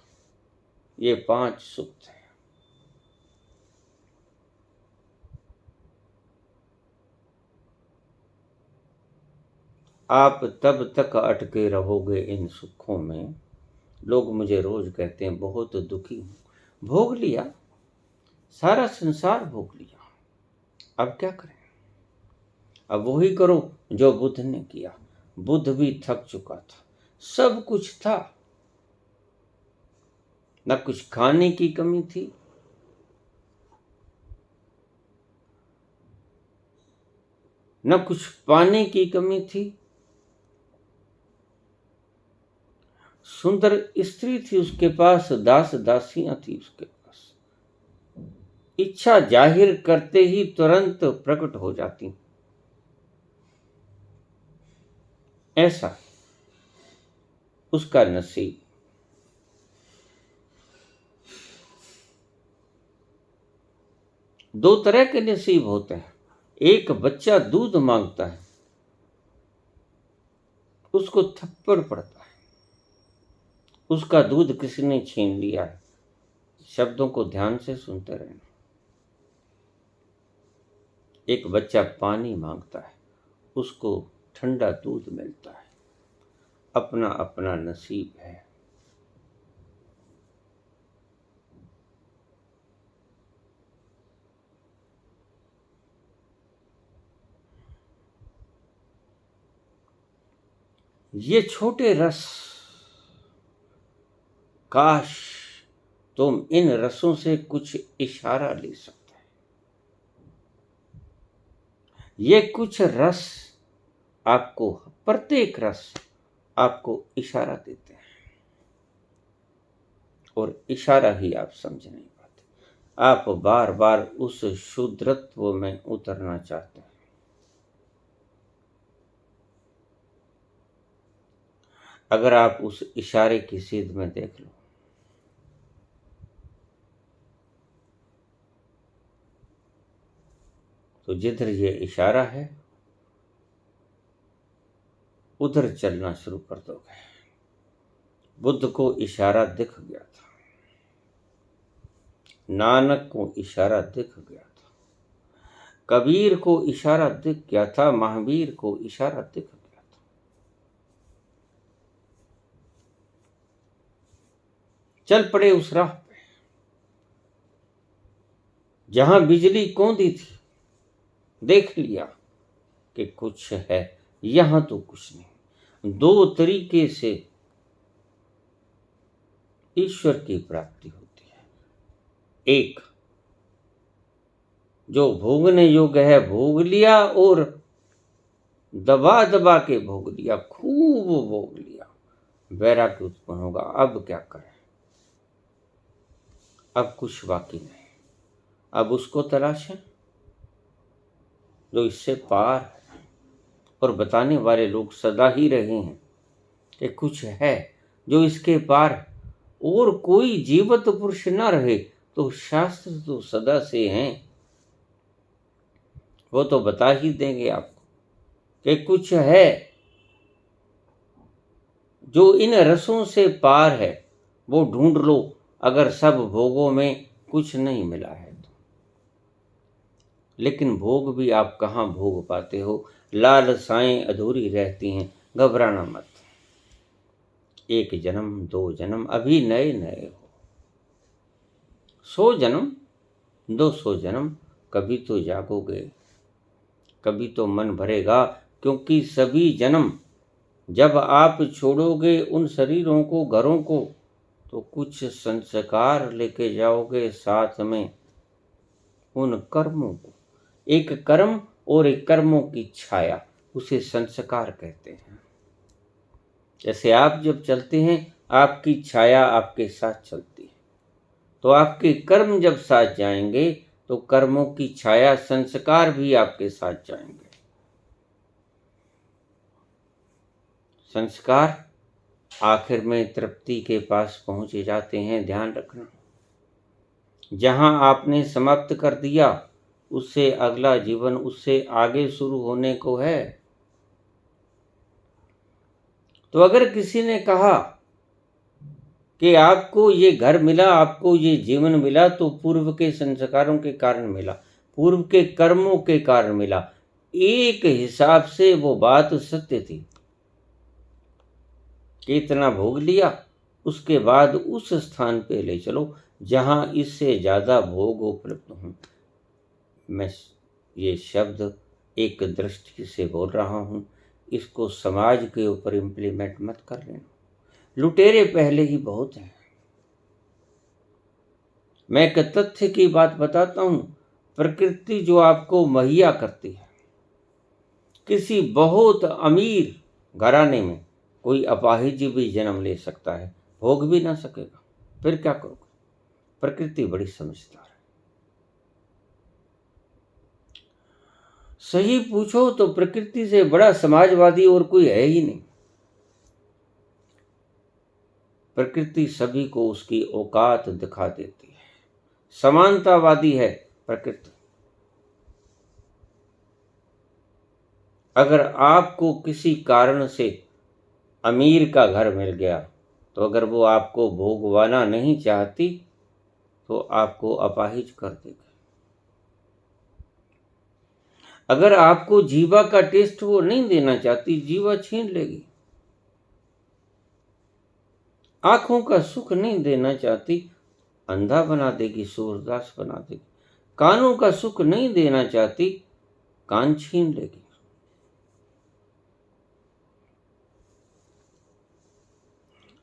ये 5 सुख थे। आप तब तक अटके रहोगे इन सुखों में। लोग मुझे रोज कहते हैं बहुत दुखी हूं। भोग लिया, सारा संसार भोग लिया, अब क्या करें? अब वही करो जो बुद्ध ने किया। बुद्ध भी थक चुका था, सब कुछ था, न कुछ खाने की कमी थी, न कुछ पाने की कमी थी। सुंदर स्त्री थी उसके पास, दास दासियां थी उसके पास, इच्छा जाहिर करते ही तुरंत प्रकट हो जाती। ऐसा उसका नसीब। दो तरह के नसीब होते हैं। एक बच्चा दूध मांगता है, उसको थप्पड़ पड़ता है, उसका दूध किसी ने छीन लिया है। शब्दों को ध्यान से सुनते रहना। एक बच्चा पानी मांगता है, उसको ठंडा दूध मिलता है। अपना अपना नसीब है। ये छोटे रस, काश तुम इन रसों से कुछ इशारा ले सकते। ये कुछ रस आपको, प्रत्येक रस आपको इशारा देते हैं, और इशारा ही आप समझ नहीं पाते। आप बार बार उस शुद्रत्व में उतरना चाहते हैं। अगर आप उस इशारे की सीध में देख लो, तो जिधर ये इशारा है उधर चलना शुरू कर दोगे। बुद्ध को इशारा दिख गया था, नानक को इशारा दिख गया था, कबीर को इशारा दिख गया था, महावीर को इशारा दिख गया था। चल पड़े उस राह पे जहां बिजली कौंधी थी। देख लिया कि कुछ है, यहां तो कुछ नहीं। 2 तरीके से ईश्वर की प्राप्ति होती है। एक, जो भोगने योग्य है भोग लिया, और दबा दबा के भोग लिया, खूब भोग लिया, वैराग्य उत्पन्न होगा। अब क्या करें? अब कुछ बाकी नहीं। अब उसको तलाशें जो इससे पार है। और बताने वाले लोग सदा ही रहे हैं कि कुछ है जो इसके पार है। और कोई जीवित पुरुष न रहे तो शास्त्र तो सदा से हैं, वो तो बता ही देंगे आपको कि कुछ है जो इन रसों से पार है। वो ढूंढ लो, अगर सब भोगों में कुछ नहीं मिला है तो। लेकिन भोग भी आप कहाँ भोग पाते हो? लालसाएं अधूरी रहती हैं। घबराना मत। 1 जन्म 2 जन्म अभी नए नए हो। 100 जन्म 200 जन्म कभी तो जागोगे। कभी तो मन भरेगा, क्योंकि सभी जन्म जब आप छोड़ोगे उन शरीरों को, घरों को, तो कुछ संस्कार लेके जाओगे साथ में, उन कर्मों को। एक कर्म और एक कर्मों की छाया, उसे संस्कार कहते हैं। जैसे आप जब चलते हैं, आपकी छाया आपके साथ चलती है, तो आपके कर्म जब साथ जाएंगे तो कर्मों की छाया, संस्कार भी आपके साथ जाएंगे। संस्कार आखिर में तृप्ति के पास पहुंचे जाते हैं। ध्यान रखना, जहां आपने समाप्त कर दिया, उससे अगला जीवन, उससे आगे शुरू होने को है। तो अगर किसी ने कहा कि आपको ये घर मिला, आपको ये जीवन मिला, तो पूर्व के संस्कारों के कारण मिला, पूर्व के कर्मों के कारण मिला। एक हिसाब से वो बात सत्य थी कि इतना भोग लिया, उसके बाद उस स्थान पे ले चलो जहां इससे ज्यादा भोग उपलब्ध हों। मैं ये शब्द एक दृष्टि से बोल रहा हूं, इसको समाज के ऊपर इम्प्लीमेंट मत कर लेना। लुटेरे पहले ही बहुत हैं। मैं एक तथ्य की बात बताता हूं, प्रकृति जो आपको मुहैया करती है, किसी बहुत अमीर घराने में कोई अपाहिज भी जन्म ले सकता है, भोग भी ना सकेगा, फिर क्या करोगे? प्रकृति बड़ी समझदार है। सही पूछो तो प्रकृति से बड़ा समाजवादी और कोई है ही नहीं। प्रकृति सभी को उसकी औकात दिखा देती है, समानतावादी है प्रकृति। अगर आपको किसी कारण से अमीर का घर मिल गया, तो अगर वो आपको भोगवाना नहीं चाहती तो आपको अपाहिज कर देगी। अगर आपको जीवा का टेस्ट वो नहीं देना चाहती, जीवा छीन लेगी। आंखों का सुख नहीं देना चाहती, अंधा बना देगी, सूरदास बना देगी। कानों का सुख नहीं देना चाहती, कान छीन लेगी।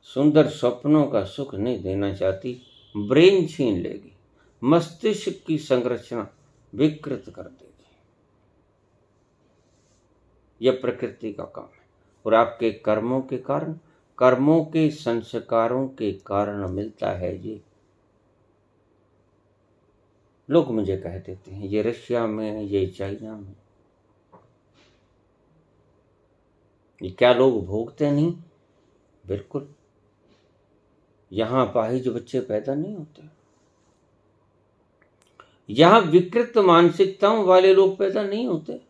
सुंदर स्वप्नों का सुख नहीं देना चाहती, ब्रेन छीन लेगी, मस्तिष्क की संरचना विकृत कर देगी। यह प्रकृति का काम है, और आपके कर्मों के कारण, कर्मों के संस्कारों के कारण मिलता है ये। लोग मुझे कह देते हैं ये रशिया में, ये चाइना में, ये क्या लोग भोगते नहीं? बिल्कुल, यहां अपाहिज बच्चे पैदा नहीं होते, यहां विकृत मानसिकताओं वाले लोग पैदा नहीं होते,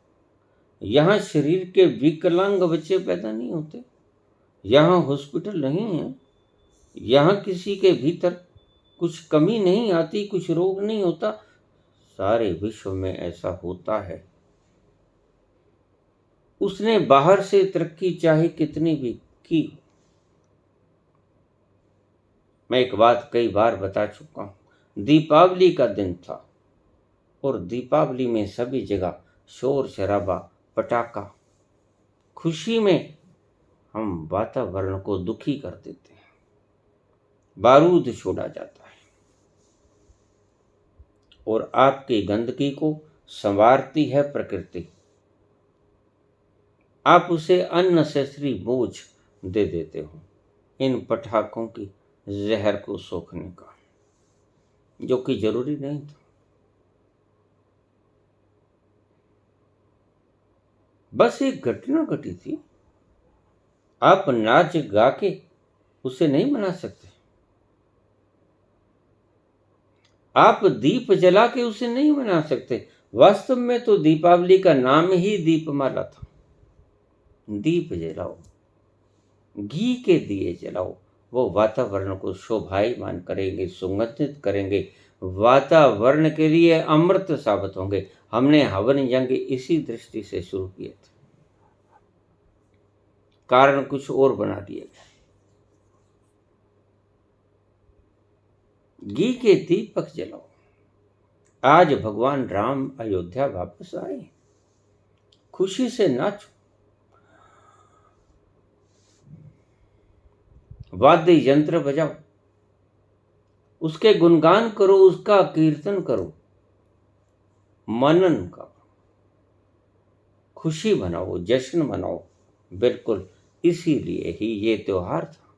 यहां शरीर के विकलांग बच्चे पैदा नहीं होते, यहां हॉस्पिटल नहीं है, यहां किसी के भीतर कुछ कमी नहीं आती, कुछ रोग नहीं होता। सारे विश्व में ऐसा होता है। उसने बाहर से तरक्की चाहे कितनी भी की। मैं एक बात कई बार बता चुका हूं, दीपावली का दिन था और दीपावली में सभी जगह शोर शराबा, पटाखा, खुशी में हम वातावरण को दुखी कर देते हैं, बारूद छोड़ा जाता है और आपकी गंदगी को संवारती है प्रकृति। आप उसे अननेसेसरी बोझ दे देते हो, इन पटाखों की जहर को सोखने का, जो कि जरूरी नहीं था। बस एक घटना घटी थी, आप नाच गा के उसे नहीं मना सकते, आप दीप जला के उसे नहीं मना सकते। वास्तव में तो दीपावली का नाम ही दीपमाला था। दीप जलाओ, घी के दिए जलाओ, वो वातावरण को शोभायमान करेंगे, सुगंधित करेंगे, वातावरण के लिए अमृत साबित होंगे। हमने हवन यज्ञ इसी दृष्टि से शुरू किए थे, कारण कुछ और बना दिए गए। घी के दीपक जलाओ। आज भगवान राम अयोध्या वापस आए, खुशी से नाचो, वाद्य यंत्र बजाओ, उसके गुणगान करो, उसका कीर्तन करो, मनन करो, खुशी मनाओ, जश्न मनाओ। बिल्कुल इसीलिए ही ये त्योहार था।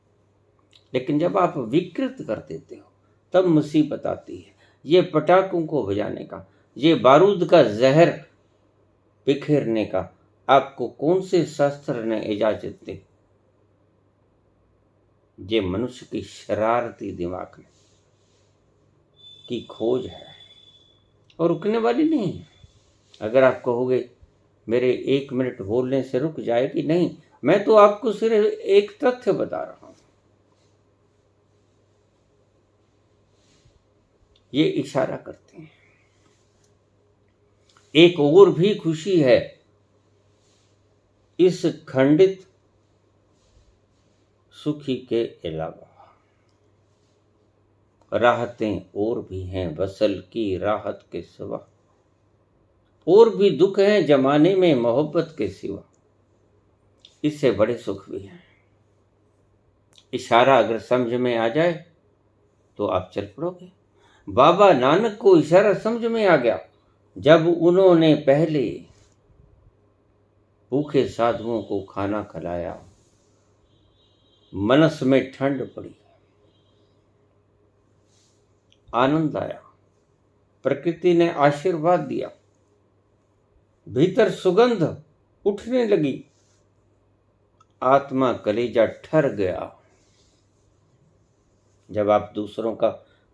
लेकिन जब आप विकृत कर देते हो तब मुसीबत आती है। ये पटाखों को बजाने का, ये बारूद का जहर बिखेरने का आपको कौन से शास्त्र ने इजाजत दी? ये मनुष्य की शरारती दिमाग की खोज है और रुकने वाली नहीं है। अगर आप कहोगे मेरे 1 मिनट बोलने से रुक जाएगी, नहीं, मैं तो आपको सिर्फ एक तथ्य बता रहा हूं। ये इशारा करते हैं। एक और भी खुशी है इस खंडित सुखी के अलावा। राहतें और भी हैं वसल की राहत के सिवा, और भी दुख हैं जमाने में मोहब्बत के सिवा, इससे बड़े सुख भी हैं। इशारा अगर समझ में आ जाए तो आप चल पड़ोगे। बाबा नानक को इशारा समझ में आ गया जब उन्होंने पहले भूखे साधुओं को खाना खिलाया। मनस में ठंड पड़ी, आनंद आया, प्रकृति ने आशीर्वाद दिया, भीतर सुगंध उठने लगी, आत्मा कलेजा ठर गया। जब आप दूसरों का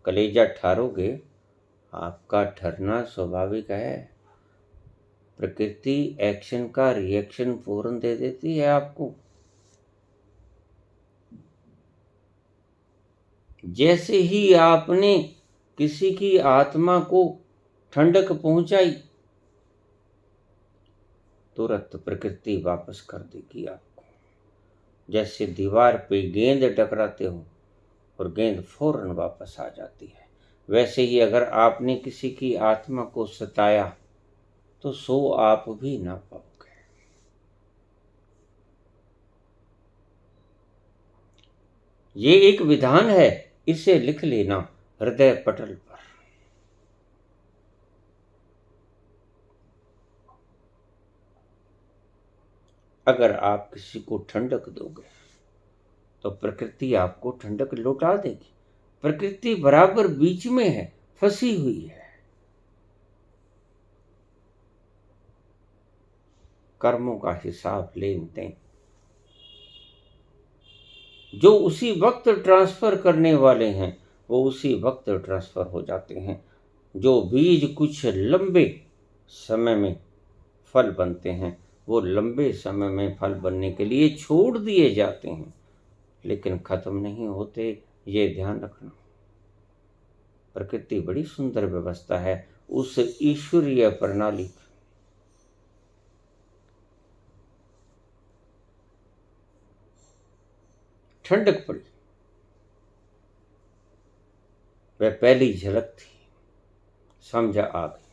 कलेजा ठारोगे, आपका ठरना स्वाभाविक है। प्रकृति एक्शन का रिएक्शन फौरन दे देती है आपको। जैसे ही आपने किसी की आत्मा को ठंडक पहुंचाई, तुरंत प्रकृति वापस कर देगी आपको। जैसे दीवार पे गेंद टकराते हो और गेंद फौरन वापस आ जाती है, वैसे ही अगर आपने किसी की आत्मा को सताया तो सो आप भी ना पाओगे। ये एक विधान है, इसे लिख लेना हृदय पटल पर। अगर आप किसी को ठंडक दोगे तो प्रकृति आपको ठंडक लौटा देगी। प्रकृति बराबर बीच में है, फंसी हुई है। कर्मों का हिसाब लेन देन जो उसी वक्त ट्रांसफर करने वाले हैं वो उसी वक्त ट्रांसफर हो जाते हैं। जो बीज कुछ लंबे समय में फल बनते हैं वो लंबे समय में फल बनने के लिए छोड़ दिए जाते हैं, लेकिन खत्म नहीं होते। ये ध्यान रखना। प्रकृति बड़ी सुंदर व्यवस्था है उस ईश्वरीय प्रणाली। ठंडक पड़ी, वह पहली झलक थी, समझ आ गई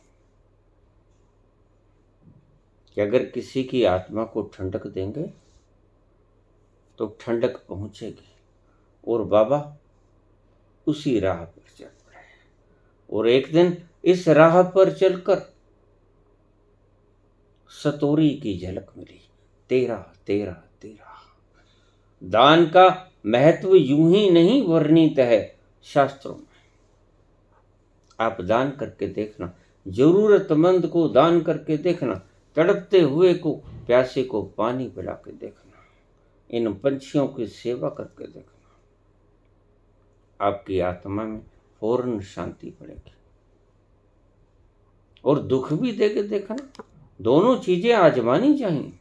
कि अगर किसी की आत्मा को ठंडक देंगे तो ठंडक पहुंचेगी। और बाबा उसी राह पर चल पड़े और एक दिन इस राह पर चलकर सतोरी की झलक मिली। 13 13 13। दान का महत्व यूं ही नहीं वर्णित है शास्त्रों में। आप दान करके देखना, जरूरतमंद को दान करके देखना, तड़पते हुए को, प्यासे को पानी पिला के देखना, इन पंछियों की सेवा करके देखना, आपकी आत्मा में फौरन शांति पड़ेगी। और दुख भी देके देखना, दोनों चीजें आजमानी चाहिए।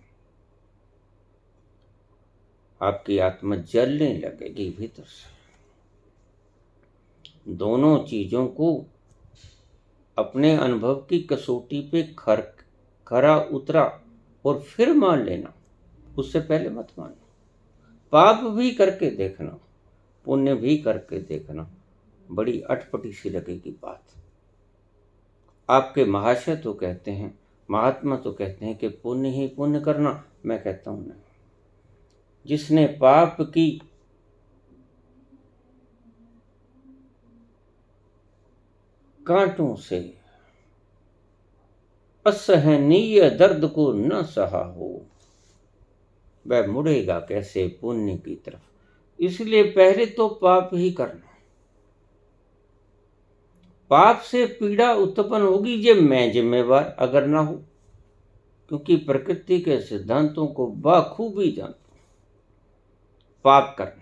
आपकी आत्मा जलने लगेगी भीतर से। दोनों चीजों को अपने अनुभव की कसौटी पे खरा उतरा और फिर मान लेना, उससे पहले मत मानो। पाप भी करके देखना, पुण्य भी करके देखना, बड़ी अटपटी सी लगेगी बात। आपके महाशय तो कहते हैं महात्मा तो कहते हैं कि पुण्य ही पुण्य करना, मैं कहता हूं नहीं। जिसने पाप की कांटों से असहनीय दर्द को न सहा हो, वह मुड़ेगा कैसे पुण्य की तरफ। इसलिए पहले तो पाप ही करना। पाप से पीड़ा उत्पन्न होगी, ये मैं जिम्मेवार अगर ना हो, क्योंकि प्रकृति के सिद्धांतों को बाखूबी जानता हूं। पाप करना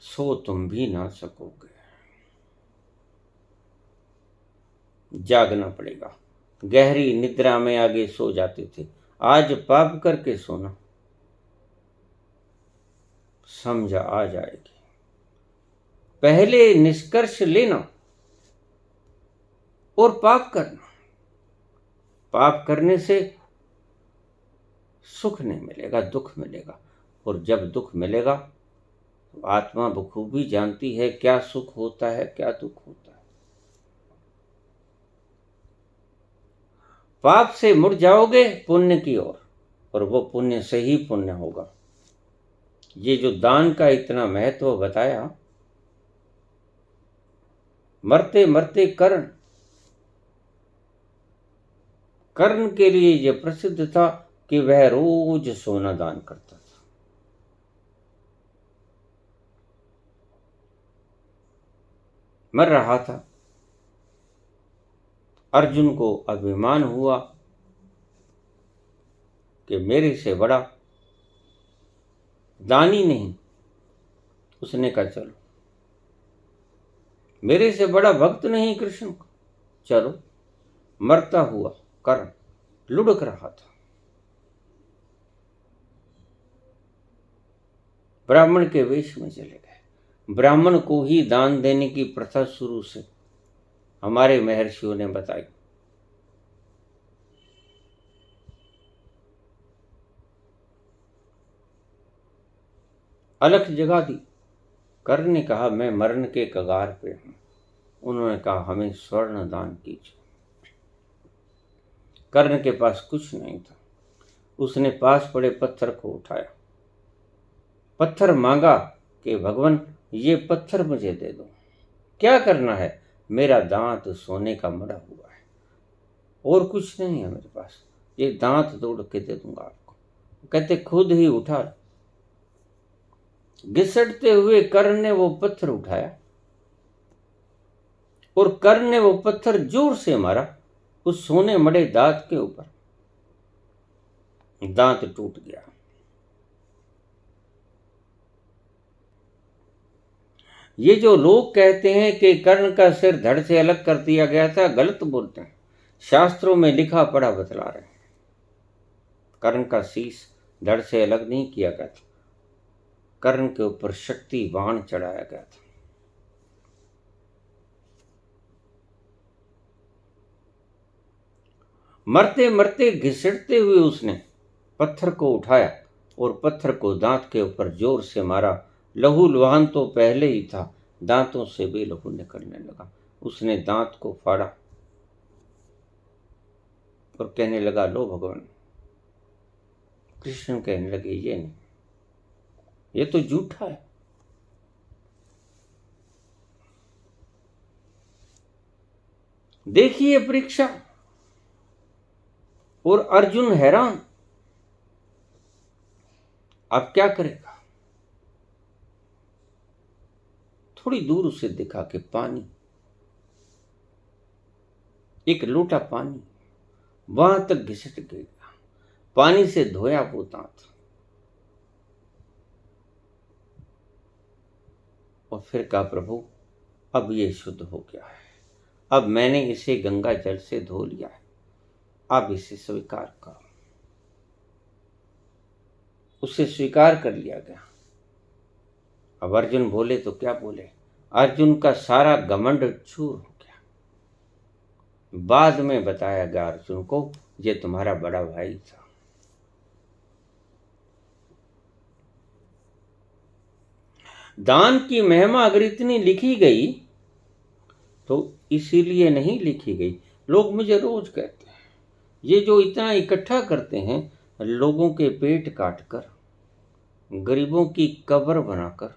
सो तुम भी ना सकोगे, जागना पड़ेगा। गहरी निद्रा में आगे सो जाते थे, आज पाप करके सोना, समझ आ जाएगी। पहले निष्कर्ष लेना और पाप करना। पाप करने से सुख नहीं मिलेगा, दुख मिलेगा। और जब दुख मिलेगा तो आत्मा बखूबी जानती है क्या सुख होता है, क्या दुख होता है। पाप से मुड़ जाओगे पुण्य की ओर, और वो पुण्य से ही पुण्य होगा। ये जो दान का इतना महत्व बताया, मरते मरते कर्ण के लिए यह प्रसिद्ध था कि वह रोज सोना दान करता था। मर रहा था, अर्जुन को अभिमान हुआ कि मेरे से बड़ा दानी नहीं। उसने कहा चलो, मेरे से बड़ा भक्त नहीं कृष्ण को, चलो। मरता हुआ कर्ण लुढ़क रहा था। ब्राह्मण के वेश में चले गए। ब्राह्मण को ही दान देने की प्रथा शुरू से हमारे महर्षियों ने बताई। अलख जगा दी। कर्ण ने कहा मैं मरण के कगार पे हूं। उन्होंने कहा हमें स्वर्ण दान कीजिए। कर्ण के पास कुछ नहीं था। उसने पास पड़े पत्थर को उठाया, पत्थर मांगा कि भगवान ये पत्थर मुझे दे दो। क्या करना है? मेरा दांत सोने का मड़ा हुआ है, और कुछ नहीं है मेरे पास, ये दांत तोड़ के दे दूंगा आपको। कहते खुद ही उठा। घिसटते हुए कर्ण ने वो पत्थर उठाया, और कर्ण ने वो पत्थर जोर से मारा उस सोने मड़े दांत के ऊपर। दांत टूट गया। ये जो लोग कहते हैं कि कर्ण का सिर धड़ से अलग कर दिया गया था, गलत बोलते हैं। शास्त्रों में लिखा पढ़ा बतला रहे हैं, कर्ण का शीश धड़ से अलग नहीं किया गया था। कर्ण के ऊपर शक्ति बाण चढ़ाया गया था। मरते मरते घिसटते हुए उसने पत्थर को उठाया और पत्थर को दांत के ऊपर जोर से मारा। लहू लुहान तो पहले ही था, दांतों से भी लहू निकलने लगा। उसने दांत को फाड़ा और कहने लगा लो भगवान। कृष्ण कहने लगे ये नहीं, ये तो झूठा है। देखिए परीक्षा। और अर्जुन हैरान, अब क्या करेगा? थोड़ी दूर उसे दिखा कि पानी, एक लोटा पानी, वहां तक घिसट गया। पानी से धोया वो दांत, और फिर कहा प्रभु अब ये शुद्ध हो गया है, अब मैंने इसे गंगा जल से धो लिया है, अब इसे स्वीकार करो। उसे स्वीकार कर लिया गया। अब अर्जुन बोले तो क्या बोले, अर्जुन का सारा घमंड चूर हो गया। बाद में बताया गया अर्जुन को ये तुम्हारा बड़ा भाई था। दान की महिमा अगर इतनी लिखी गई तो इसीलिए नहीं लिखी गई। लोग मुझे रोज कहते हैं, ये जो इतना इकट्ठा करते हैं, लोगों के पेट काट कर, गरीबों की कब्र बनाकर,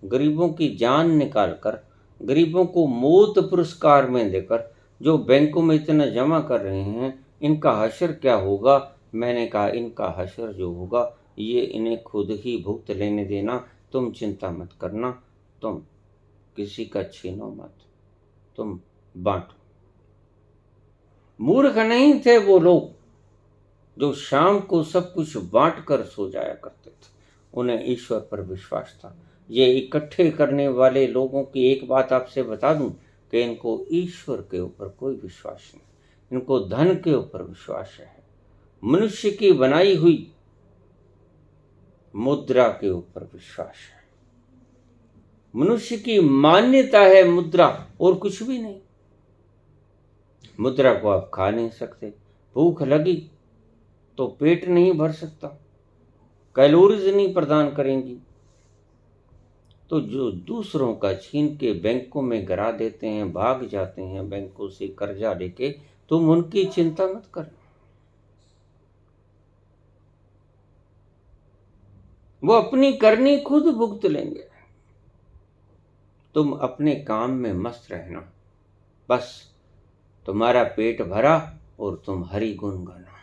गरीबों की जान निकाल कर, गरीबों को मौत पुरस्कार में देकर जो बैंकों में इतना जमा कर रहे हैं, इनका हशर क्या होगा? मैंने कहा, इनका हशर जो होगा ये इन्हें खुद ही भुगत लेने देना, तुम चिंता मत करना, तुम किसी का छीनो मत, तुम बांटो। मूर्ख नहीं थे वो लोग जो शाम को सब कुछ बांट कर सो जाया करते थे, उन्हें ईश्वर पर विश्वास था। ये इकट्ठे करने वाले लोगों की एक बात आपसे बता दूं कि इनको ईश्वर के ऊपर कोई विश्वास नहीं, इनको धन के ऊपर विश्वास है, मनुष्य की बनाई हुई मुद्रा के ऊपर विश्वास है। मनुष्य की मान्यता है मुद्रा, और कुछ भी नहीं। मुद्रा को आप खा नहीं सकते, भूख लगी तो पेट नहीं भर सकता, कैलोरीज नहीं प्रदान करेंगी। तो जो दूसरों का छीन के बैंकों में गिरा देते हैं, भाग जाते हैं बैंकों से कर्जा लेके, तुम उनकी चिंता मत करो, वो अपनी करनी खुद भुगत लेंगे। तुम अपने काम में मस्त रहना, बस तुम्हारा पेट भरा और तुम हरि गुण गाना।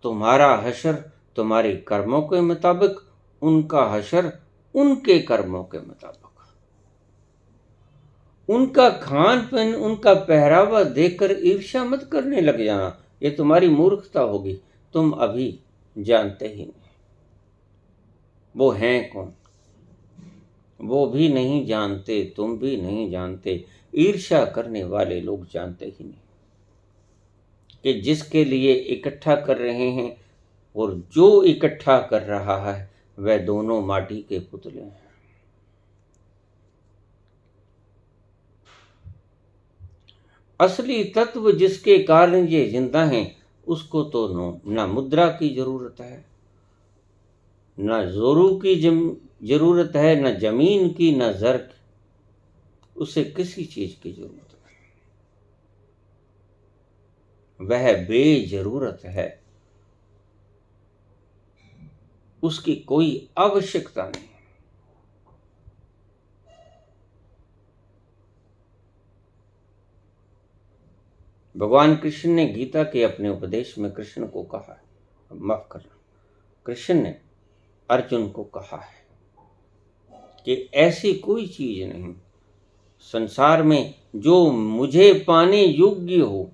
तुम्हारा हशर तुम्हारे कर्मों के मुताबिक, उनका हशर उनके कर्मों के मुताबिक। उनका खान पान, उनका पहरावा देखकर ईर्ष्या मत करने लग जाना, ये तुम्हारी मूर्खता होगी। तुम अभी जानते ही नहीं वो हैं कौन, वो भी नहीं जानते, तुम भी नहीं जानते, ईर्ष्या करने वाले लोग जानते ही नहीं कि जिसके लिए इकट्ठा कर रहे हैं और जो इकट्ठा कर रहा है वह दोनों माटी के पुतले हैं। असली तत्व जिसके कारण ये जिंदा हैं, उसको तो ना मुद्रा की जरूरत है, ना जोरू की जरूरत है, न जमीन की, न जर की, उसे किसी चीज की जरूरत नहीं, वह बेजरूरत है, उसकी कोई आवश्यकता नहीं। भगवान कृष्ण ने गीता के अपने उपदेश में कृष्ण को कहा है, माफ करना, कृष्ण ने अर्जुन को कहा है कि ऐसी कोई चीज नहीं संसार में जो मुझे पाने योग्य हो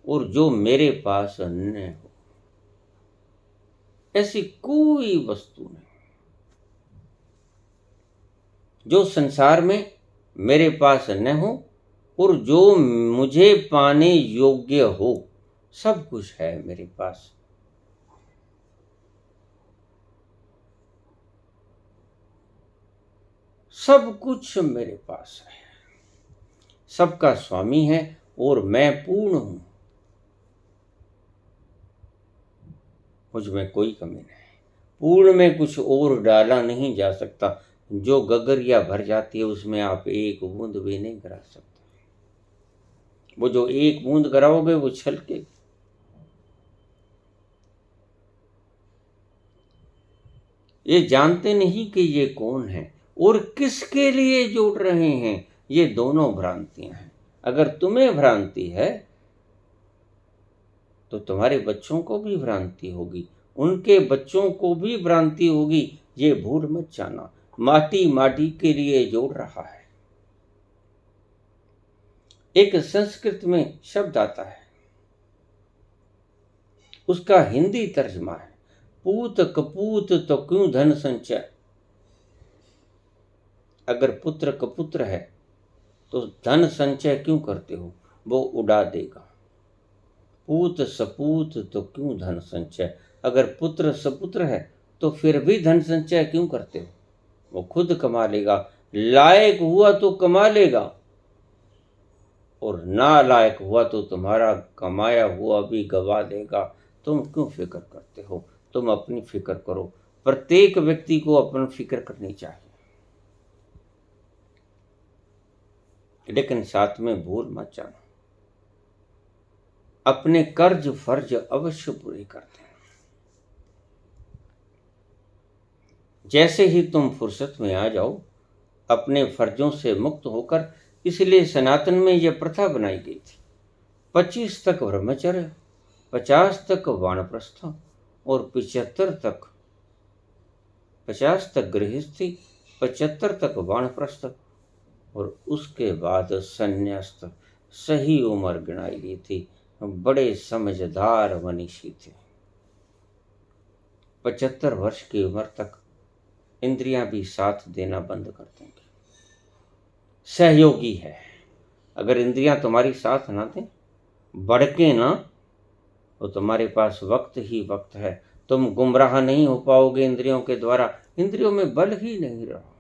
और जो मेरे पास न हो, ऐसी कोई वस्तु नहीं जो संसार में मेरे पास न हो और जो मुझे पाने योग्य हो। सब कुछ है मेरे पास, सब कुछ मेरे पास है, सबका स्वामी है और मैं पूर्ण हूं, मुझ में कोई कमी नहीं। पूर्ण में कुछ और डाला नहीं जा सकता, जो गगरिया भर जाती है उसमें आप एक बूंद भी नहीं गिरा सकते। वो जो एक बूंद गिराओगे वो छलके। ये जानते नहीं कि ये कौन है और किसके लिए जोड़ रहे हैं, ये दोनों भ्रांतियां हैं। अगर तुम्हें भ्रांति है तो तुम्हारे बच्चों को भी भ्रांति होगी, उनके बच्चों को भी भ्रांति होगी। ये भूल मत जाना, माटी माटी के लिए जोड़ रहा है। एक संस्कृत में शब्द आता है, उसका हिंदी तर्जमा है, पूत कपूत तो क्यों धन संचय। अगर पुत्र कपुत्र है तो धन संचय क्यों करते हो, वो उड़ा देगा। पूत सपूत तो क्यों धन संचय, अगर पुत्र सपुत्र है तो फिर भी धन संचय क्यों करते हो, वो खुद कमा लेगा। लायक हुआ तो कमा लेगा और ना लायक हुआ तो तुम्हारा कमाया हुआ भी गवा देगा। तुम क्यों फिक्र करते हो, तुम अपनी फिक्र करो। प्रत्येक व्यक्ति को अपनी फिक्र करनी चाहिए। लेकिन साथ में भूल मत जाना, अपने कर्ज फर्ज अवश्य पूरे करते हैं। जैसे ही तुम फुर्सत में आ जाओ अपने फर्जों से मुक्त होकर, इसलिए सनातन में यह प्रथा बनाई गई थी। 25 तक ब्रह्मचर्य, 50 तक वानप्रस्थ और 50 तक गृहस्थी, 75 तक वानप्रस्थ और उसके बाद संन्यास्त सही उम्र गिनाई गई थी। बड़े समझदार मनीषी थे। 75 वर्ष की उम्र तक इंद्रियां भी साथ देना बंद कर देंगी। सहयोगी है। अगर इंद्रियां तुम्हारी साथ ना दें, भड़के ना, तो तुम्हारे पास वक्त ही वक्त है। तुम गुमराह नहीं हो पाओगे इंद्रियों के द्वारा। इंद्रियों में बल ही नहीं रहा।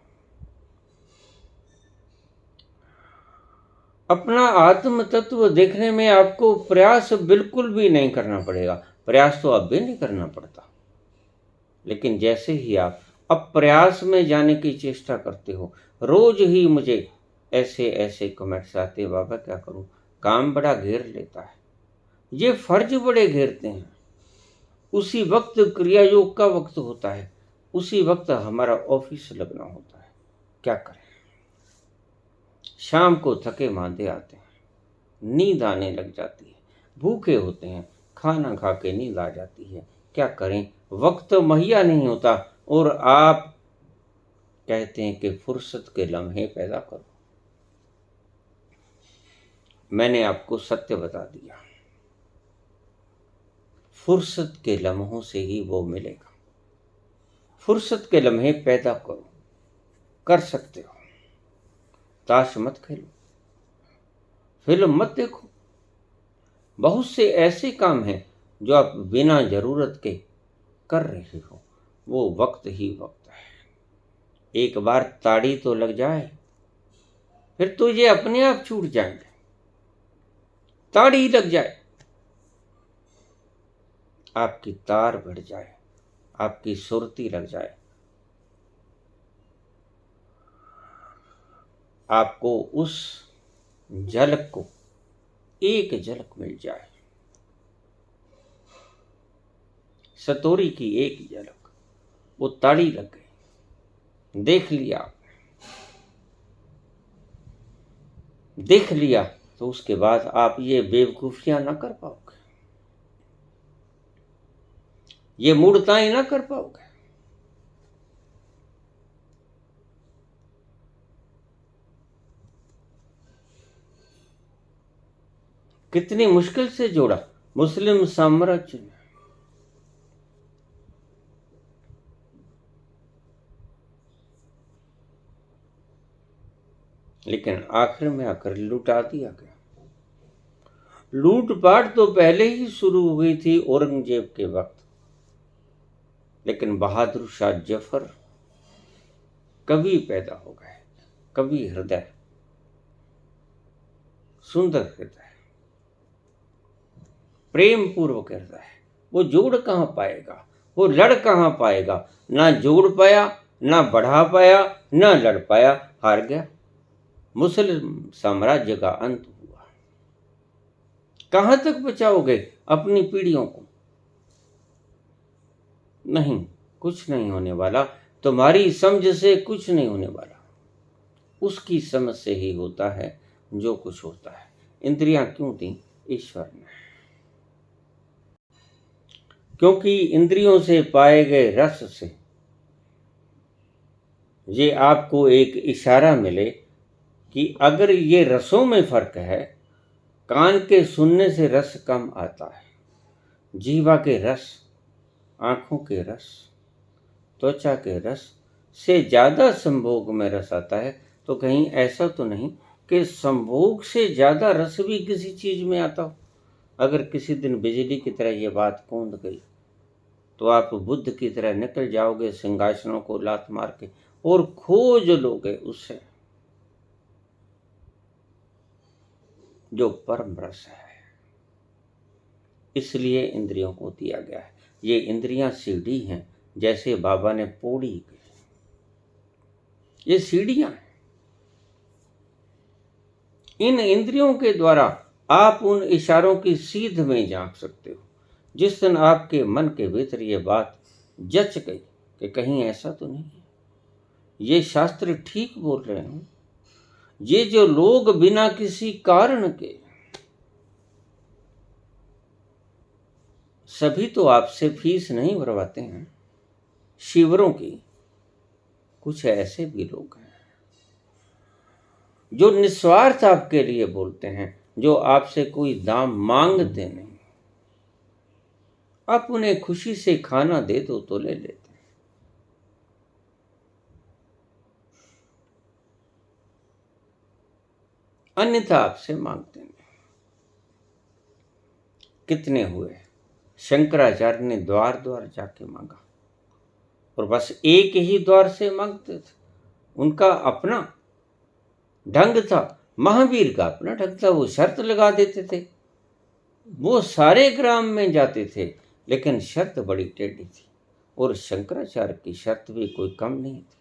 अपना आत्म तत्व देखने में आपको प्रयास बिल्कुल भी नहीं करना पड़ेगा। प्रयास तो अब भी नहीं करना पड़ता, लेकिन जैसे ही आप अप्रयास में जाने की चेष्टा करते हो, रोज ही मुझे ऐसे ऐसे कमेंट्स आते, बाबा क्या करूं, काम बड़ा घेर लेता है, ये फर्ज बड़े घेरते हैं। उसी वक्त क्रिया योग का वक्त होता है, उसी वक्त हमारा ऑफिस लगना होता है, क्या करें। शाम को थके मांदे आते हैं, नींद आने लग जाती है, भूखे होते हैं, खाना खा के नींद आ जाती है, क्या करें, वक्त मुहैया नहीं होता। और आप कहते हैं कि फुर्सत के लम्हे पैदा करो। मैंने आपको सत्य बता दिया, फुर्सत के लम्हों से ही वो मिलेगा। फुर्सत के लम्हे पैदा करो, कर सकते हो। ताश मत खेलो, फिल्म मत देखो। बहुत से ऐसे काम हैं जो आप बिना जरूरत के कर रहे हो, वो वक्त ही वक्त है। एक बार ताड़ी तो लग जाए, फिर तो ये अपने आप छूट जाएंगे। ताड़ी लग जाए, आपकी तार बढ़ जाए, आपकी सुरती लग जाए, आपको उस झलक को एक झलक मिल जाए, सतोरी की एक झलक, वो ताड़ी लग गई। देख लिया आपने, देख लिया तो उसके बाद आप ये बेवकूफियां ना कर पाओगे, ये मूर्ताएं ना कर पाओगे। कितनी मुश्किल से जोड़ा मुस्लिम साम्राज्य ने, लेकिन आखिर में आकर लुटा दिया गया। लूटपाट तो पहले ही शुरू हुई थी औरंगजेब के वक्त, लेकिन बहादुर शाह जफर कवि पैदा हो गए। कवि हृदय, सुंदर हृदय, प्रेम पूर्वक हृदय, वो जोड़ कहां पाएगा, वो लड़ कहां पाएगा। ना जोड़ पाया, ना बढ़ा पाया, ना लड़ पाया, हार गया। मुस्लिम साम्राज्य का अंत हुआ। कहां तक बचाओगे अपनी पीढ़ियों को? नहीं, कुछ नहीं होने वाला। तुम्हारी समझ से कुछ नहीं होने वाला। उसकी समझ से ही होता है जो कुछ होता है। इंद्रियां क्यों दी ईश्वर ने? क्योंकि इंद्रियों से पाए गए रस से ये आपको एक इशारा मिले कि अगर ये रसों में फर्क है, कान के सुनने से रस कम आता है, जीवा के रस, आंखों के रस, त्वचा के रस से ज्यादा संभोग में रस आता है, तो कहीं ऐसा तो नहीं कि संभोग से ज्यादा रस भी किसी चीज में आता हो। अगर किसी दिन बिजली की तरह ये बात कूद गई तो आप बुद्ध की तरह निकल जाओगे सिंहासनों को लात मार के और खोज लोगे उससे जो परम रस है। इसलिए इंद्रियों को दिया गया है। ये इंद्रियां सीढ़ी हैं, जैसे बाबा ने पौड़ी की, ये सीढ़ियां हैं। इन इंद्रियों के द्वारा आप उन इशारों की सीध में झांक सकते हो। जिस दिन आपके मन के भीतर ये बात जच गई कि कहीं ऐसा तो नहीं है, ये शास्त्र ठीक बोल रहे हैं, ये जो लोग बिना किसी कारण के सभी तो आपसे फीस नहीं भरवाते हैं शिविरों की, कुछ ऐसे भी लोग हैं जो निस्वार्थ आपके लिए बोलते हैं, जो आपसे कोई दाम मांगते नहीं, आप उन्हें खुशी से खाना दे दो तो ले लेते हैं। अन्यथा आपसे मांगते नहीं। कितने हुए, शंकराचार्य ने द्वार द्वार जाके मांगा और बस एक ही द्वार से मांगते थे। उनका अपना ढंग था, महावीर का अपना ढंग था, वो शर्त लगा देते थे। वो सारे ग्राम में जाते थे, लेकिन शर्त बड़ी टेढ़ी थी, और शंकराचार्य की शर्त भी कोई कम नहीं थी।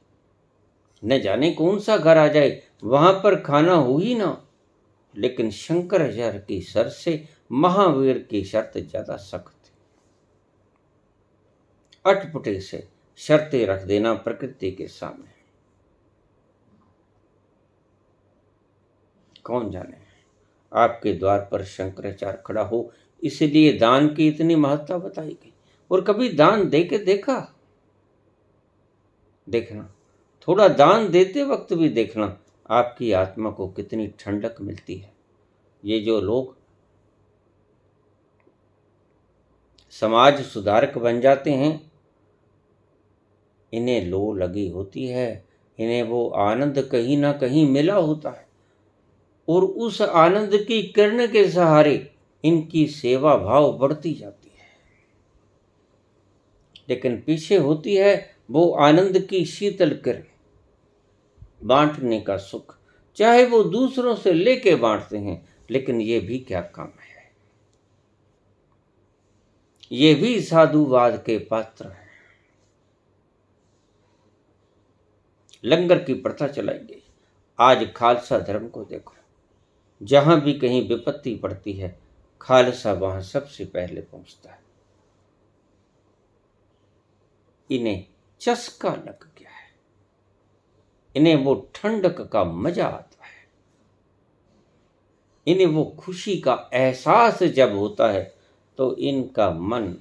न जाने कौन सा घर आ जाए वहां पर खाना हो ही ना, लेकिन शंकराचार्य की शर्त से महावीर की शर्त ज्यादा सख्त थी। अटपटे से शर्तें रख देना प्रकृति के सामने, कौन जाने आपके द्वार पर शंकराचार्य खड़ा हो, इसलिए दान की इतनी महत्ता बताई गई। और कभी दान दे के देखना, थोड़ा दान देते वक्त भी देखना आपकी आत्मा को कितनी ठंडक मिलती है। ये जो लोग समाज सुधारक बन जाते हैं, इन्हें लो लगी होती है, इन्हें वो आनंद कहीं ना कहीं मिला होता है, और उस आनंद की किरण के सहारे इनकी सेवा भाव बढ़ती जाती है। लेकिन पीछे होती है वो आनंद की शीतल किरण, बांटने का सुख, चाहे वो दूसरों से लेके बांटते हैं, लेकिन ये भी क्या काम है, ये भी साधुवाद के पात्र हैं। लंगर की प्रथा चलाई गई। आज खालसा धर्म को देखो, जहां भी कहीं विपत्ति पड़ती है, खालसा वहां सबसे पहले पहुंचता है। इन्हें चस्का लग गया है, इन्हें वो ठंडक का मजा आता है, इन्हें वो खुशी का एहसास जब होता है तो इनका मन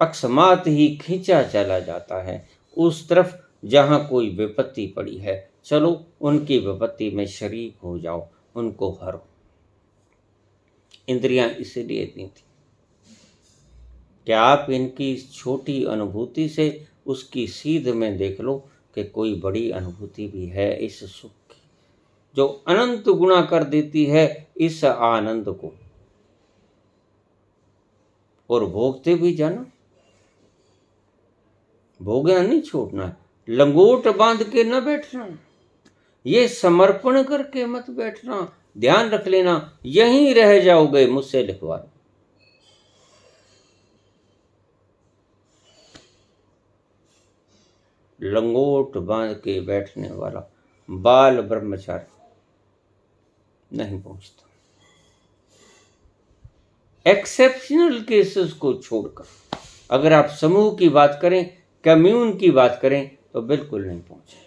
अकस्मात ही खींचा चला जाता है उस तरफ जहां कोई विपत्ति पड़ी है। चलो उनकी विपत्ति में शरीक हो जाओ, उनको हरो। इंद्रियां इसलिए दी थी कि आप इनकी इस छोटी अनुभूति से उसकी सीध में देख लो कि कोई बड़ी अनुभूति भी है इस सुख की, जो अनंत गुणा कर देती है इस आनंद को। और भोगते भी जाना, भोगना नहीं छोड़ना, लंगोट बांध के न बैठना, ये समर्पण करके मत बैठना। ध्यान रख लेना, यहीं रह जाओगे, मुझसे लिखवा लो। लंगोट बांध के बैठने वाला बाल ब्रह्मचारी नहीं पहुंचता। एक्सेप्शनल केसेस को छोड़कर अगर आप समूह की बात करें, कम्यून की बात करें, तो बिल्कुल नहीं पहुंचेगा।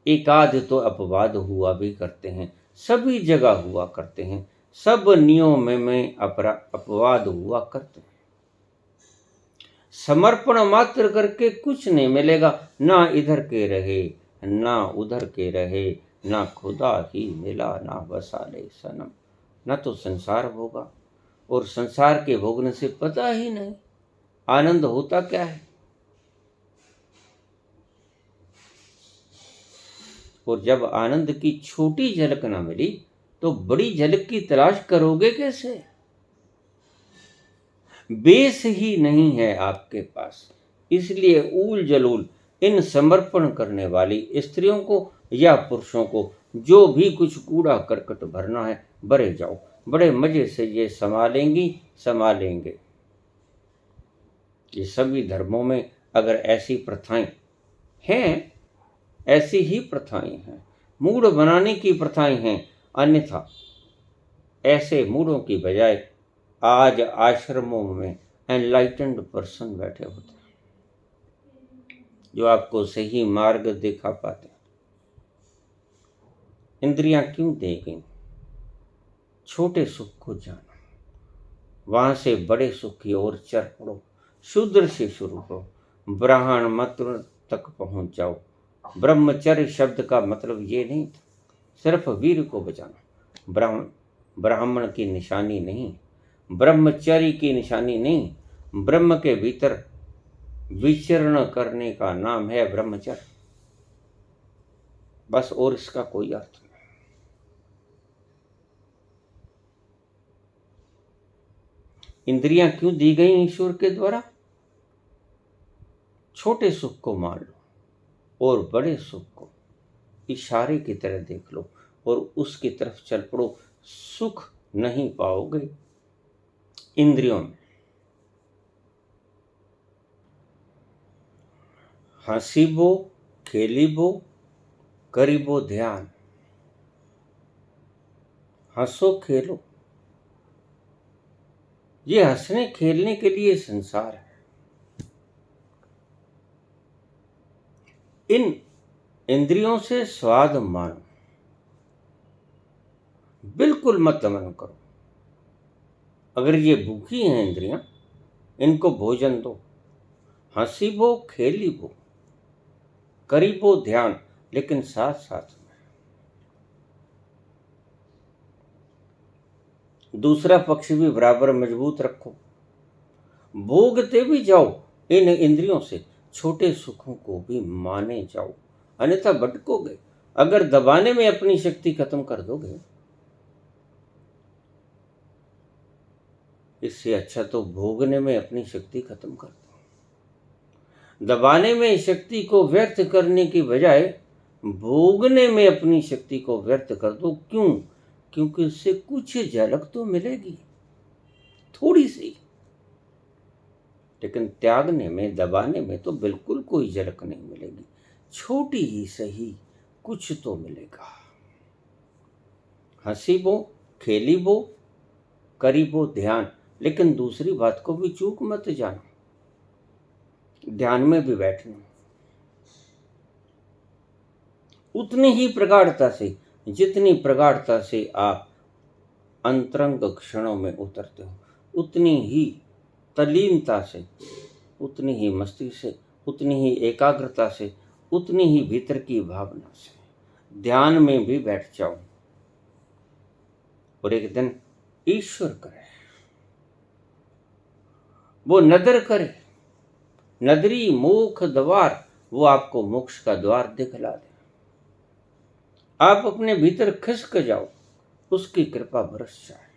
एकाध तो अपवाद हुआ भी करते हैं, सभी जगह हुआ करते हैं, सब नियमों में अपवाद हुआ करते हैं। समर्पण मात्र करके कुछ नहीं मिलेगा, ना इधर के रहे ना उधर के रहे, ना खुदा ही मिला ना बसाले सनम। ना तो संसार भोगा, और संसार के भोगने से पता ही नहीं आनंद होता क्या है। और जब आनंद की छोटी झलक ना मिली तो बड़ी झलक की तलाश करोगे कैसे? बेस ही नहीं है आपके पास। इसलिए ऊल जलूल इन समर्पण करने वाली स्त्रियों को या पुरुषों को जो भी कुछ कूड़ा करकट भरना है भरे जाओ, बड़े मजे से ये संभालेंगे। ये सभी धर्मों में अगर ऐसी प्रथाएं हैं, ऐसी ही प्रथाएं हैं, मूड बनाने की प्रथाएं हैं। अन्यथा ऐसे मूडों की बजाय आज आश्रमों में एनलाइटेंड पर्सन बैठे होते हैं जो आपको सही मार्ग दिखा पाते हैं। इंद्रियां क्यों दी गई? छोटे सुख को जानो, वहां से बड़े सुख की ओर चल पड़ो। शूद्र से शुरू करो, ब्राह्मण मंत्र तक पहुंच जाओ। ब्रह्मचर्य शब्द का मतलब ये नहीं सिर्फ वीर को बचाना। ब्राह्मण की निशानी नहीं, ब्रह्मचर्य की निशानी नहीं। ब्रह्म के भीतर विचरण करने का नाम है ब्रह्मचर्य, बस, और इसका कोई अर्थ नहीं। इंद्रियां क्यों दी गई ईश्वर के द्वारा? छोटे सुख को मान लो और बड़े सुख को इशारे की तरह देख लो और उसकी तरफ चल पड़ो। सुख नहीं पाओगे इंद्रियों में। हंसीबो, खेलीबो, करीबो ध्यान। हंसो, खेलो। ये हंसने खेलने के लिए संसार है। इन इंद्रियों से स्वाद मानो, बिल्कुल मत दमन करो। अगर ये भूखी हैं इंद्रियां, इनको भोजन दो। हंसीबो, खेलीबो, करीबो ध्यान, लेकिन साथ साथ में दूसरा पक्ष भी बराबर मजबूत रखो। भोगते भी जाओ इन इंद्रियों से, छोटे सुखों को भी माने जाओ, अन्यथा भटकोगे। अगर दबाने में अपनी शक्ति खत्म कर दोगे, इससे अच्छा तो भोगने में अपनी शक्ति खत्म कर दो। दबाने में शक्ति को व्यर्थ करने की बजाय भोगने में अपनी शक्ति को व्यर्थ कर दो। क्यों? क्योंकि उससे कुछ झलक तो मिलेगी, थोड़ी सी, लेकिन त्यागने में, दबाने में तो बिल्कुल कोई झलक नहीं मिलेगी। छोटी ही सही कुछ तो मिलेगा। हंसीबो, खेलीबो, करीबो ध्यान, लेकिन दूसरी बात को भी चूक मत जाना। ध्यान में भी बैठना उतनी ही प्रगाढ़ता से, जितनी प्रगाढ़ता से आप अंतरंग क्षणों में उतरते हो, उतनी ही तल्लीनता से, उतनी ही मस्ती से, उतनी ही एकाग्रता से, उतनी ही भीतर की भावना से ध्यान में भी बैठ जाओ। और एक दिन ईश्वर करे, वो नदर करे, नदरी मोक्ष द्वार, वो आपको मोक्ष का द्वार दिखला दे। आप अपने भीतर खिसक जाओ, उसकी कृपा बरस जाए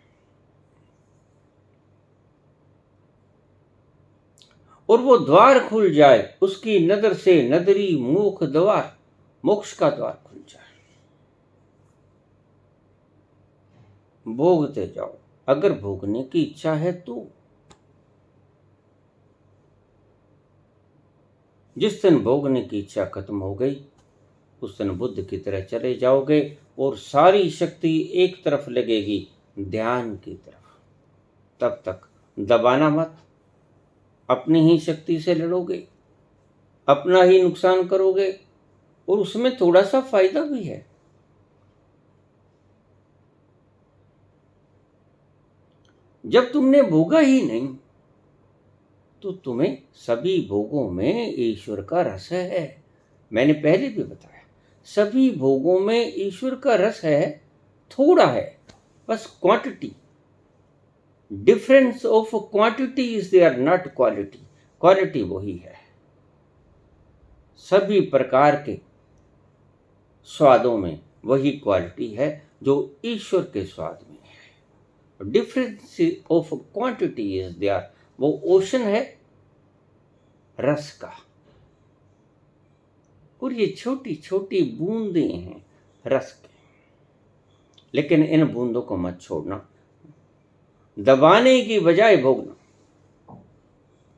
और वो द्वार खुल जाए। उसकी नदर से नदरी मोक्ष द्वार, मोक्ष का द्वार खुल जाए। भोगते जाओ, अगर भोगने की इच्छा है तो। जिस दिन भोगने की इच्छा खत्म हो गई, उस दिन बुद्ध की तरह चले जाओगे और सारी शक्ति एक तरफ लगेगी, ध्यान की तरफ। तब तक दबाना मत, अपनी ही शक्ति से लड़ोगे, अपना ही नुकसान करोगे, और उसमें थोड़ा सा फायदा भी है। जब तुमने भोगा ही नहीं, तो तुम्हें सभी भोगों में ईश्वर का रस है। मैंने पहले भी बताया, सभी भोगों में ईश्वर का रस है, थोड़ा है, बस quantity. Difference of quantity is there, not quality. Quality वही है। सभी प्रकार के स्वादों में वही क्वालिटी है जो ईश्वर के स्वाद में है। Difference of quantity is there, वो ओशन है रस का, और ये छोटी छोटी बूंदें हैं रस की। लेकिन इन बूंदों को मत छोड़ना, दबाने की बजाय भोगना।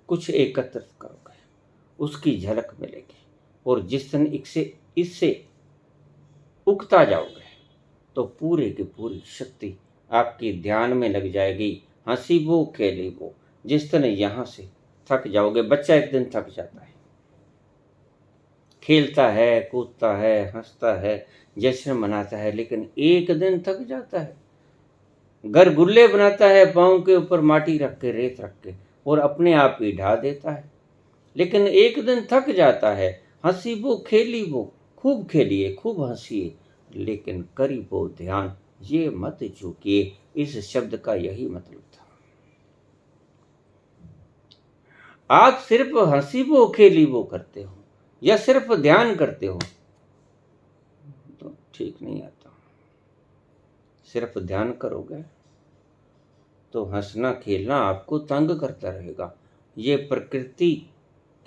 कुछ एकत्रित करोगे, उसकी झलक मिलेगी, और जिस दिन इसे इससे उगता जाओगे तो पूरे की पूरी शक्ति आपकी ध्यान में लग जाएगी। हंसी वो खेली वो, जिस तरह यहाँ से थक जाओगे। बच्चा एक दिन थक जाता है, खेलता है, कूदता है, हंसता है, जश्न मनाता है, लेकिन एक दिन थक जाता है। घर गुल्ले बनाता है, पाँव के ऊपर माटी रख के, रेत रख के, और अपने आप ही ढा देता है, लेकिन एक दिन थक जाता है। हंसी वो खेली वो, खूब खेलिए, खूब हंसिए, लेकिन करी वो ध्यान, ये मत चूकिए। इस शब्द का यही मतलब था। आप सिर्फ हंसी वो खेली वो करते हो या सिर्फ ध्यान करते हो तो ठीक नहीं आता। सिर्फ ध्यान करोगे तो हंसना खेलना आपको तंग करता रहेगा। ये प्रकृति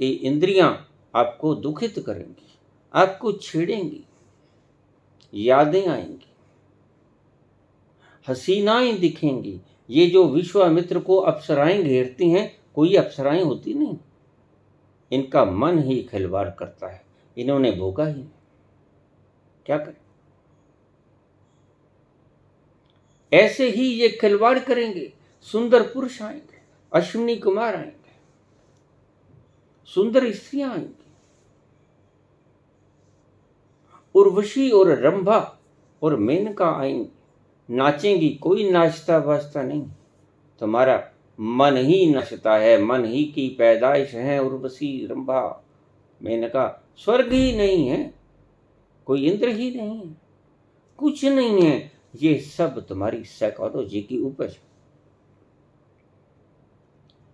की इंद्रियां आपको दुखित करेंगी, आपको छेड़ेंगी, यादें आएंगी, हसीनाएं दिखेंगी। ये जो विश्वामित्र को अप्सराएं घेरती हैं, कोई अप्सराएं होती नहीं, इनका मन ही खिलवाड़ करता है। इन्होंने भोगा ही नहीं, क्या करें। ऐसे ही ये खिलवाड़ करेंगे। सुंदर पुरुष आएंगे, अश्विनी कुमार आएंगे, सुंदर स्त्रियां आएंगी, उर्वशी और रंभा और मेनका आएंगी, नाचेंगी। कोई नाचता बाजता नहीं, तुम्हारा मन ही नचता है। मन ही की पैदाइश है उर्वशी, रंभा, मेनका। स्वर्ग ही नहीं है, कोई इंद्र ही नहीं है, कुछ नहीं है। ये सब तुम्हारी साइकोलॉजी की उपज।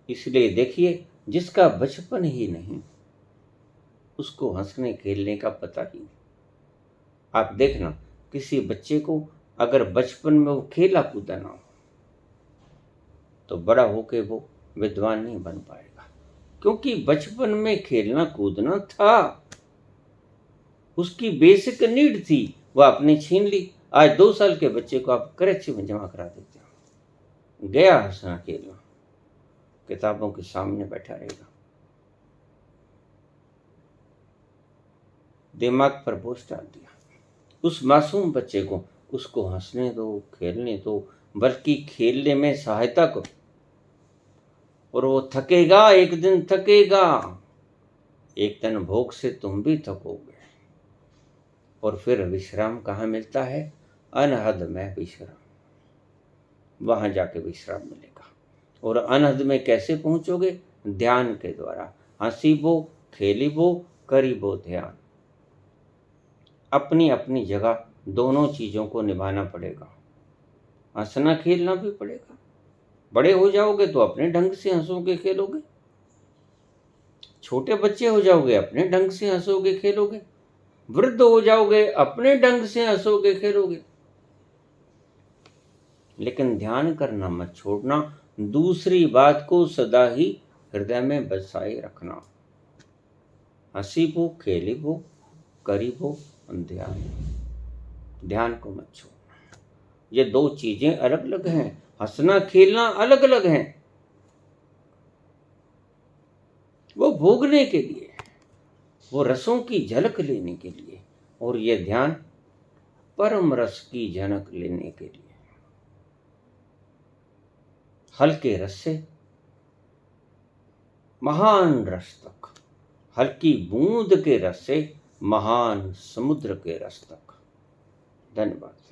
इसलिए देखिए, जिसका बचपन ही नहीं उसको हंसने खेलने का पता ही नहीं। आप देखना, किसी बच्चे को अगर बचपन में वो खेला कूदा ना हो तो बड़ा होके वो विद्वान नहीं बन पाएगा, क्योंकि बचपन में खेलना कूदना था, उसकी बेसिक नीड थी, वो आपने छीन ली। आज 2 साल के बच्चे को आप करेची में जमा करा देते हो, गया हंसना खेलना, किताबों के सामने बैठा रहेगा, दिमाग पर बोझ डाल दिया। उस मासूम बच्चे को, उसको हंसने दो, खेलने दो, बल्कि खेलने में सहायता करो। और वो थकेगा, एक दिन थकेगा, एक दिन भूख से तुम भी थकोगे। और फिर विश्राम कहाँ मिलता है? अनहद में विश्राम, वहां जाके विश्राम मिलेगा। और अनहद में कैसे पहुंचोगे? ध्यान के द्वारा। हंसीबो खेलीबो करीबो ध्यान। अपनी अपनी जगह दोनों चीजों को निभाना पड़ेगा। हंसना खेलना भी पड़ेगा। बड़े हो जाओगे तो अपने ढंग से हंसोगे खेलोगे, छोटे बच्चे हो जाओगे अपने ढंग से हंसोगे खेलोगे, वृद्ध हो जाओगे अपने ढंग से हंसोगे खेलोगे। लेकिन ध्यान करना मत छोड़ना। दूसरी बात को सदा ही हृदय में बसाए रखना। हंसीबो खेलीबो करीबो ध्यान। ध्यान को मत छोड़ना। ये 2 चीजें अलग अलग हैं। हंसना खेलना अलग अलग हैं, वो भोगने के लिए, वो रसों की झलक लेने के लिए, और ये ध्यान परम रस की झलक लेने के लिए। हल्के रस से महान रस तक, हल्की बूंद के रस से महान समुद्र के रस तक। धन्यवाद।